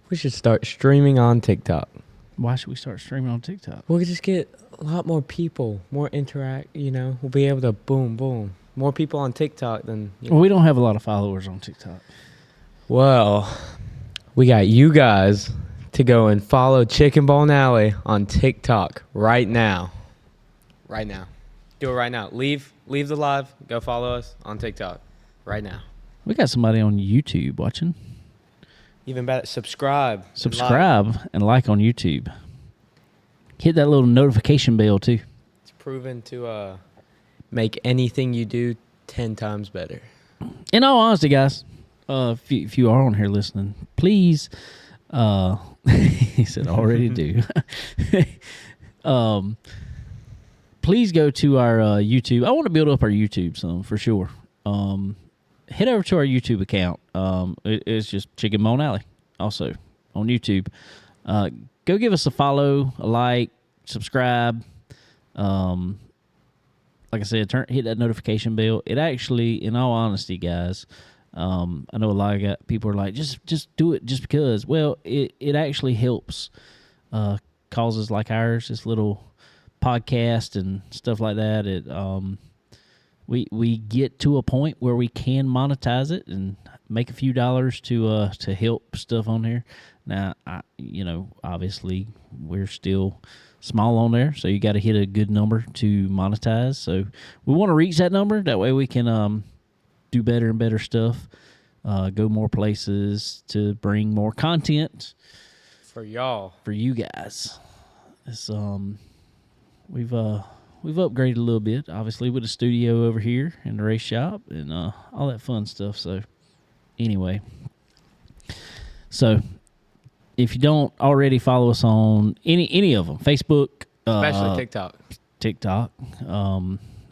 We should start streaming on TikTok. Why should we start streaming on TikTok? We'll just get a lot more people, more interact, We'll be able to boom. More people on TikTok than... Well, we don't have a lot of followers on TikTok. Well, we got you guys to go and follow Chicken Bone Alley on TikTok right now. Right now. Do it right now. Leave the live. Go follow us on TikTok right now. We got somebody on YouTube watching. Even better, subscribe. And like on YouTube. Hit that little notification bell too. It's proven to make anything you do 10 times better. In all honesty, guys, if you are on here listening, please, he said already do. Please go to our YouTube. I want to build up our YouTube some for sure. Head over to our YouTube account. It's just Chicken Bone Alley also on YouTube. Go give us a follow, a like, subscribe. Like I said, hit that notification bell. It actually, in all honesty, guys, I know a lot of people are like, just do it just because. Well, it actually helps causes like ours, this little podcast and stuff like that. We get to a point where we can monetize it and make a few dollars to help stuff on there. Now, obviously we're still small on there, so you got to hit a good number to monetize. So we want to reach that number. That way we can do better and better stuff, go more places to bring more content for y'all, for you guys. It's we've upgraded a little bit, obviously, with the studio over here in the race shop and all that fun stuff. So anyway, so if you don't already follow us on any of them, Facebook, especially TikTok.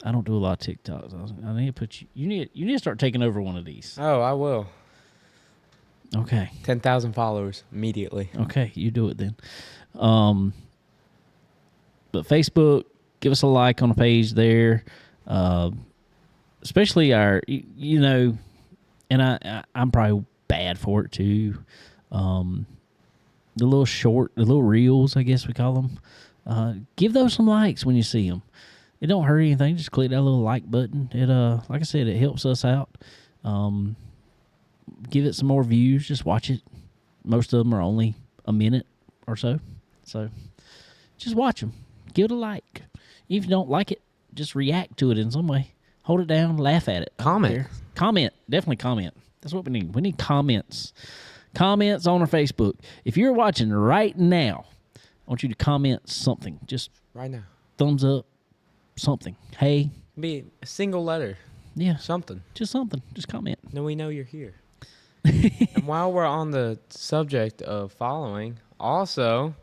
I don't do a lot of TikToks. I need to put you need to start taking over one of these. Oh, I will. Okay. 10,000 followers immediately. Okay, you do it then. But Facebook, give us a like on the page there. Especially our, and I'm probably bad for it too. The little reels, I guess we call them. Give those some likes when you see them. It don't hurt anything. Just click that little like button. It, like I said, it helps us out. Give it some more views. Just watch it. Most of them are only a minute or so. So just watch them. Give it a like. If you don't like it, just react to it in some way. Hold it down. Laugh at it. Comment. Comment. Definitely comment. That's what we need. We need comments. Comments on our Facebook. If you're watching right now, I want you to comment something. Just Right now. thumbs up, something. Hey, Be a single letter. yeah, Something. just something. Just comment. Then we know you're here. And while we're on the subject of following, also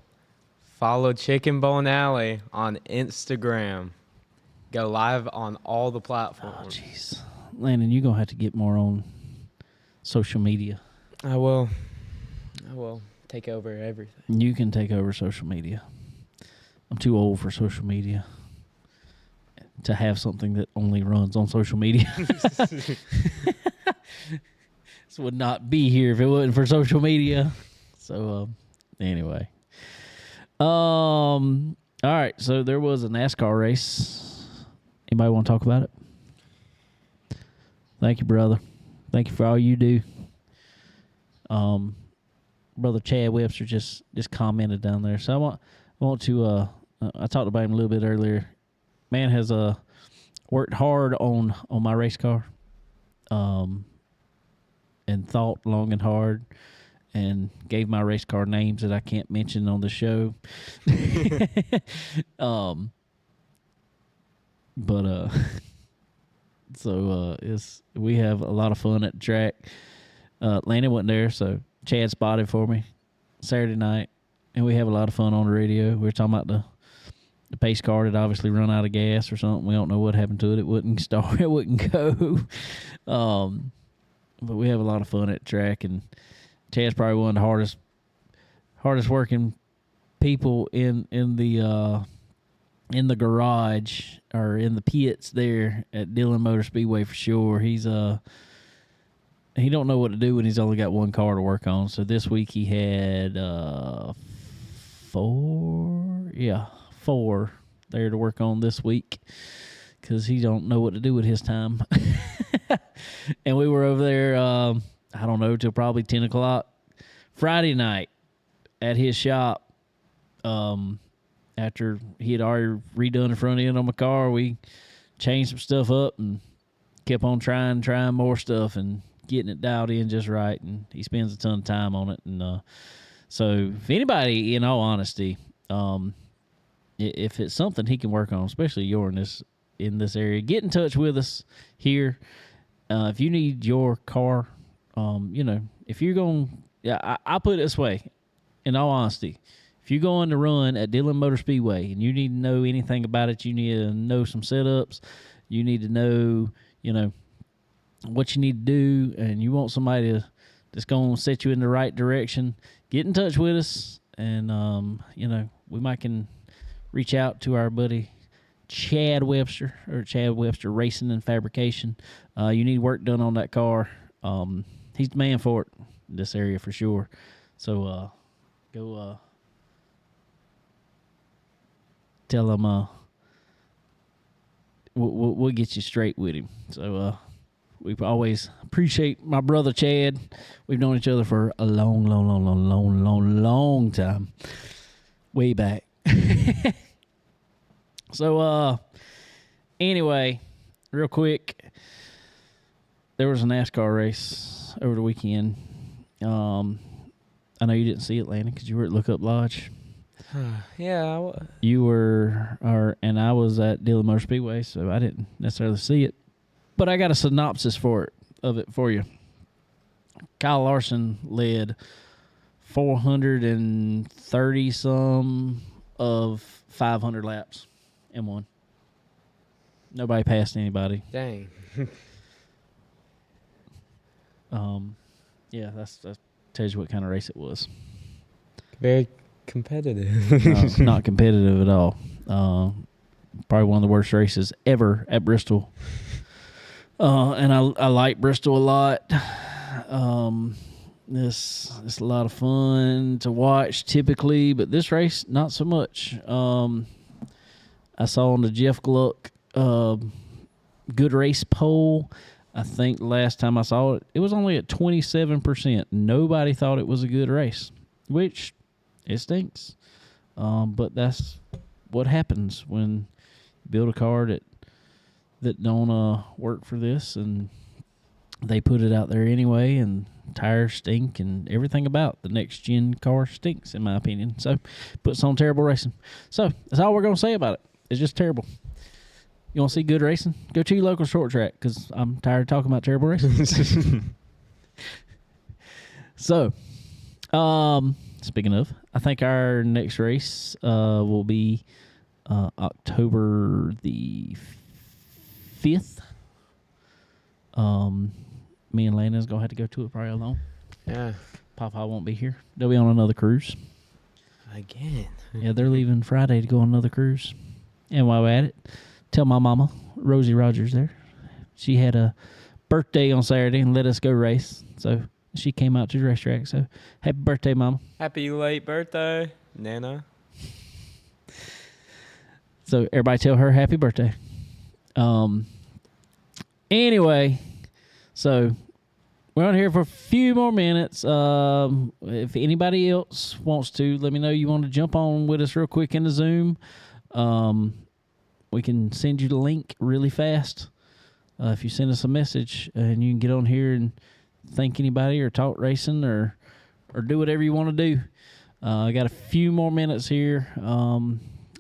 follow Chicken Bone Alley on Instagram. Go live on all the Oh, platforms. jeez. Landon, you're going to have to get more on social media. I will take over everything. You can take over social media. I'm too old for social media to have something that only runs on social media. This would not be here if it wasn't for social media. So, anyway. All right. So there was a NASCAR race. Anybody want to talk about it? Thank you, brother. Thank you for all you do. Brother Chad Webster just commented down there. So I want to I talked about him a little bit earlier. Man has worked hard on my race car. And thought long and hard and gave my race car names that I can't mention on the show. We have a lot of fun at the track. Landon wasn't there, so Chad spotted for me Saturday night, and we have a lot of fun on the radio. We were talking about the pace car that obviously run out of gas or something. We don't know what happened to it. It wouldn't start. It wouldn't go. But we have a lot of fun at the track, and Chad's probably one of the hardest working people in the garage or in the pits there at Dillon Motor Speedway for sure. He's he don't know what to do when he's only got one car to work on. So this week he had four there to work on this week because he don't know what to do with his time. And we were over there, I don't know, till probably 10 o'clock Friday night at his shop. After he had already redone the front end on my car, we changed some stuff up and kept on trying more stuff and getting it dialed in just right. And he spends a ton of time on it. And so if anybody, in all honesty, if it's something he can work on, especially you're in this area, get in touch with us here. If you need your car, if you're going, I put it this way, in all honesty, if you're going to run at Dillon Motor Speedway and you need to know anything about it, you need to know some setups, you need to know, what you need to do, and you want somebody that's going to set you in the right direction, get in touch with us, and, we might can reach out to our buddy Chad Webster, or Chad Webster Racing and Fabrication. You need work done on that car. He's the man for it in this area for sure. So go tell him we'll get you straight with him. So we always appreciate my brother Chad. We've known each other for a long time, way back. So, anyway, real quick, there was a NASCAR race over the weekend. I know you didn't see it, Landon, because you were at Lookup Lodge. Yeah. You were, and I was at Dillon Motor Speedway, so I didn't necessarily see it. But I got a synopsis of it for you. Kyle Larson led 430-some of 500 laps and won. Nobody passed anybody. Dang. Yeah, that tells you what kind of race it was. Very competitive. No, it's not competitive at all. Probably one of the worst races ever at Bristol. And I like Bristol a lot. It's a lot of fun to watch typically, but this race, not so much. I saw on the Jeff Gluck good race poll, I think last time I saw it, it was only at 27%. Nobody thought it was a good race, which it stinks. But that's what happens when you build a car that don't work for this, and they put it out there anyway, and tires stink and everything about the next gen car stinks, in my opinion. So, puts on terrible racing. So, that's all we're going to say about it. It's just terrible. You want to see good racing? Go to your local short track, because I'm tired of talking about terrible racing. So, speaking of, I think our next race will be October the 5th. Me and Landon's going to have to go to it probably alone. Yeah. Papa won't be here. They'll be on another cruise. Again. Yeah, they're leaving Friday to go on another cruise. And while we're at it, tell my mama, Rosie Rogers there, she had a birthday on Saturday and let us go race. So she came out to the racetrack. So happy birthday, Mama. Happy late birthday, Nana. So everybody tell her happy birthday. Anyway, so we're on here for a few more minutes. If anybody else wants to, let me know you want to jump on with us real quick in the Zoom. We can send you the link really fast. If you send us a message, and you can get on here and thank anybody or talk racing or do whatever you want to do. I got a few more minutes here,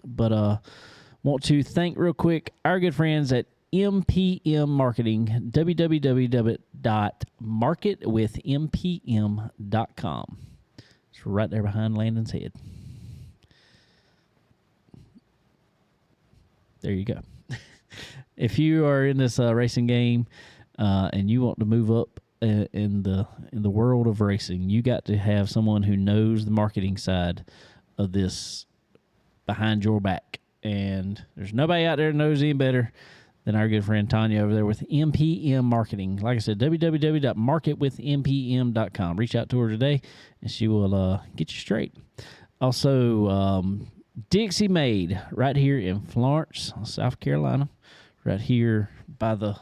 but want to thank real quick our good friends at MPM Marketing, www.marketwithmpm.com. It's right there behind Landon's head. There you go. If you are in this racing game and you want to move up in the world of racing, you got to have someone who knows the marketing side of this behind your back. And there's nobody out there that knows any better than our good friend Tanya over there with MPM Marketing. Like I said, www.marketwithmpm.com. Reach out to her today, and she will get you straight. Also, Dixie Made right here in Florence, South Carolina, right here by the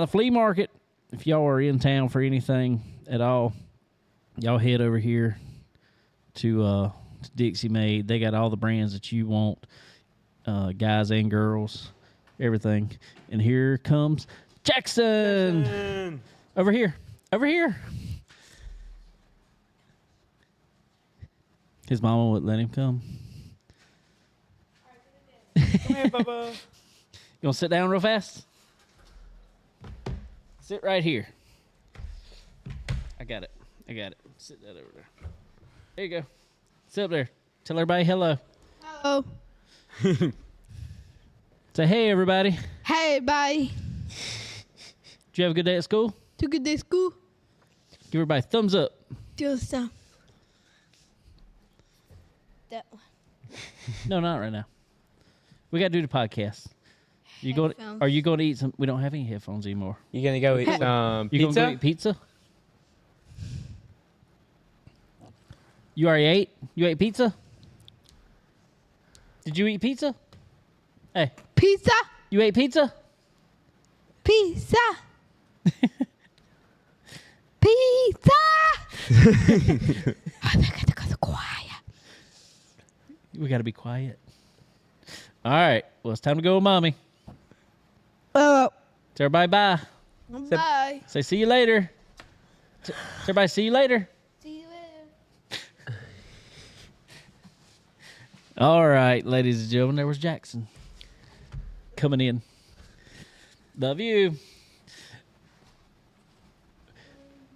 flea market. If y'all are in town for anything at all, y'all head over here to Dixie Made. They got all the brands that you want, guys and girls, everything. And here comes Jackson. Over here. His mama wouldn't let him come. Come here, Bubba. You want to sit down real fast? Sit right here. I got it. Sit that over there. There you go. Sit up there. Tell everybody hello. Hello. Say hey, everybody. Hey, bye. Did you have a good day at school? Took a day school. Give everybody a thumbs up. Do some. That one. No, not right now. We got to do the podcast. Headphones. Are you going to eat some? We don't have any headphones anymore. You gonna go eat some You going to pizza? go eat pizza? You already ate? You ate pizza? Did you eat pizza? Hey, Pizza. you ate pizza? Pizza. Pizza. I think it's because of quiet. We got to be quiet. All right. Well, it's time to go with Mommy. Oh. Tell everybody bye. Bye. Say see you later. Tell everybody see you later. See you later. All right, ladies and gentlemen, there was Jackson coming in. Love you.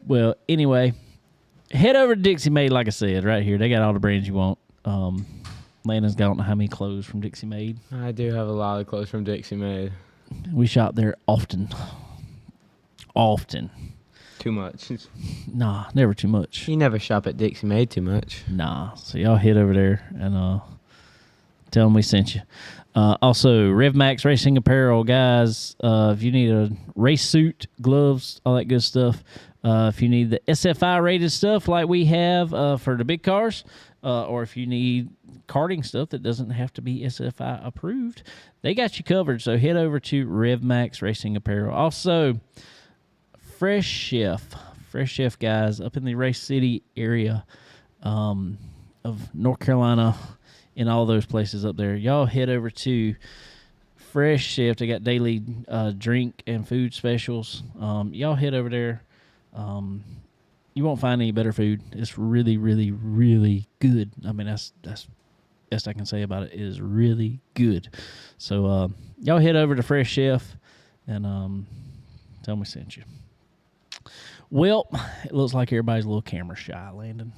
Well, anyway, head over to Dixie Made, like I said, right here. They got all the brands you want. Landon's got I don't know how many clothes from Dixie Made. I do have a lot of clothes from Dixie Made. We shop there often. Too much. Nah, never too much. You never shop at Dixie Made too much. Nah. So y'all head over there and tell them we sent you. Also, RevMax Racing Apparel, guys. If you need a race suit, gloves, all that good stuff. If you need the SFI rated stuff like we have for the big cars, or if you need karting stuff that doesn't have to be SFI approved, they got you covered. So head over to RevMax Racing Apparel. Also, Fresh Chef, guys, up in the Race City area of North Carolina, in all those places up there. Y'all head over to Fresh Chef. They got daily drink and food specials. Y'all head over there. You won't find any better food. It's really, really, really good. I mean, that's best I can say about it. It is really good. So y'all head over to Fresh Chef and tell them we sent you. Well, it looks like everybody's a little camera shy, Landon.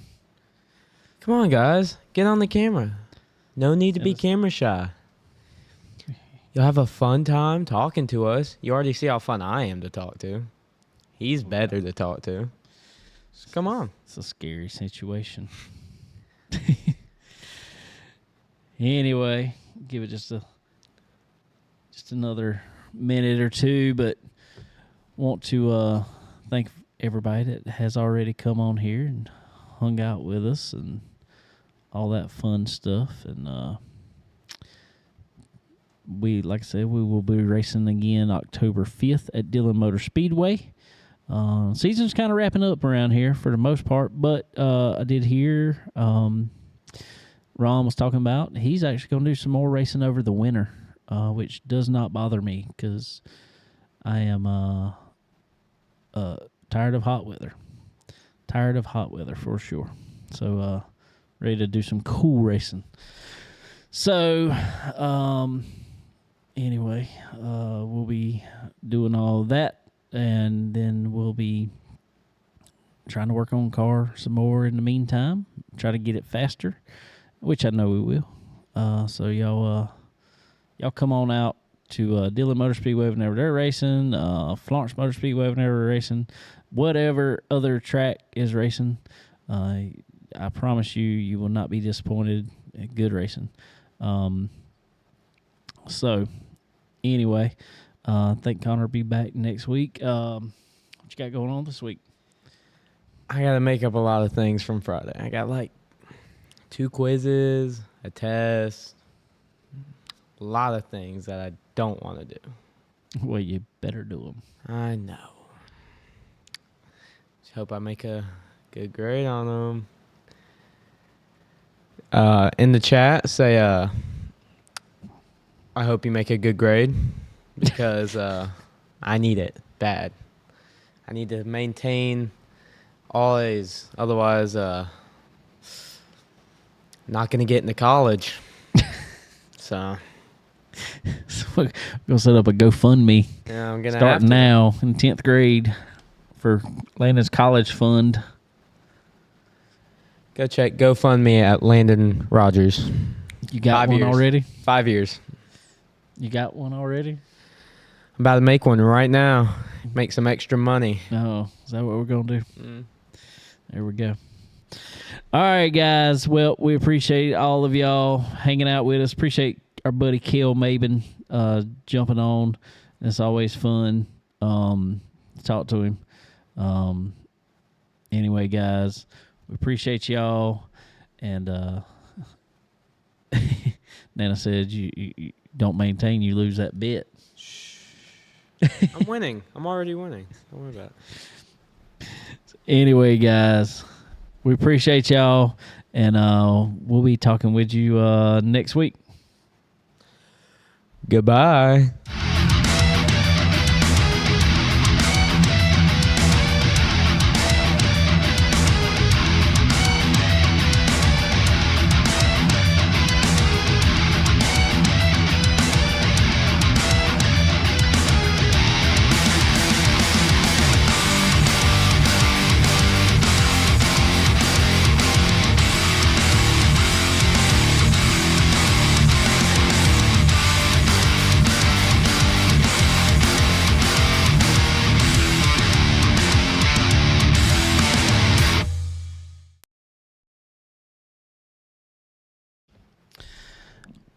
Come on, guys. Get on the camera. No need to be Yes. camera shy. You'll have a fun time talking to us. You already see how fun I am to talk to. He's better to talk to. So come on. It's a scary situation. Anyway, give it just another minute or two, but want to thank everybody that has already come on here and hung out with us and all that fun stuff. And we, like I said, we will be racing again October 5th at Dillon Motor Speedway. Season's kind of wrapping up around here for the most part, but I did hear Ron was talking about he's actually going to do some more racing over the winter, which does not bother me because I am tired of hot weather. Tired of hot weather for sure. So ready to do some cool racing. So anyway, we'll be doing all that. And then we'll be trying to work on car some more in the meantime. Try to get it faster, which I know we will. So y'all come on out to Dillon Motor Speedway whenever they're racing, Florence Motor Speedway whenever they're racing, whatever other track is racing. I promise you will not be disappointed at good racing. So anyway. I think Connor will be back next week. What you got going on this week? I got to make up a lot of things from Friday. I got like 2 quizzes, a test, a lot of things that I don't want to do. Well, you better do them. I know. Just hope I make a good grade on them. In the chat, say, I hope you make a good grade because I need it bad. I need to maintain all A's. Otherwise, not going to get into college. So, We're going to set up a GoFundMe yeah, I'm going to have starting to. now in 10th grade for Landon's college fund. Go check GoFundMe at Landon Rogers. You got 5 one years. already? 5 years. You got one already? I'm about to make one right now. Make some extra money. Oh, is that what we're going to do? Mm. There we go. All right, guys. Well, we appreciate all of y'all hanging out with us. Appreciate our buddy Kel Maben jumping on. It's always fun to talk to him. Anyway, guys, we appreciate y'all. And Nana said, you don't maintain, you lose that bet. I'm winning. I'm already winning. Don't worry about it. Anyway, guys, we appreciate y'all, and we'll be talking with you next week. Goodbye.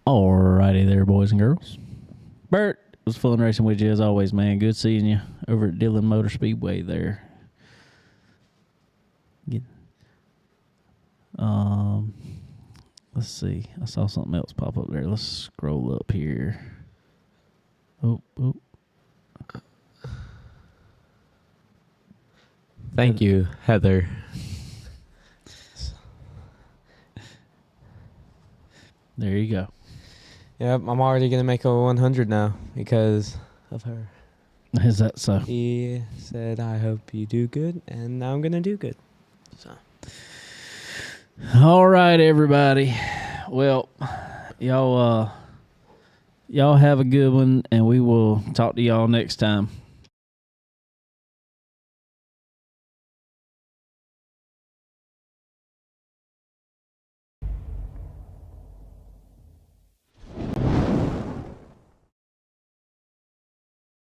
Alrighty there, boys and girls. Bert, it was fun racing with you as always, man. Good seeing you over at Dillon Motor Speedway there. Let's see. I saw something else pop up there. Let's scroll up here. Oh. Thank you, Heather. There you go. Yep, I'm already going to make over 100 now because of her. Is that so? He said, I hope you do good, and now I'm going to do good. So All right, everybody. Well, y'all have a good one, and we will talk to y'all next time.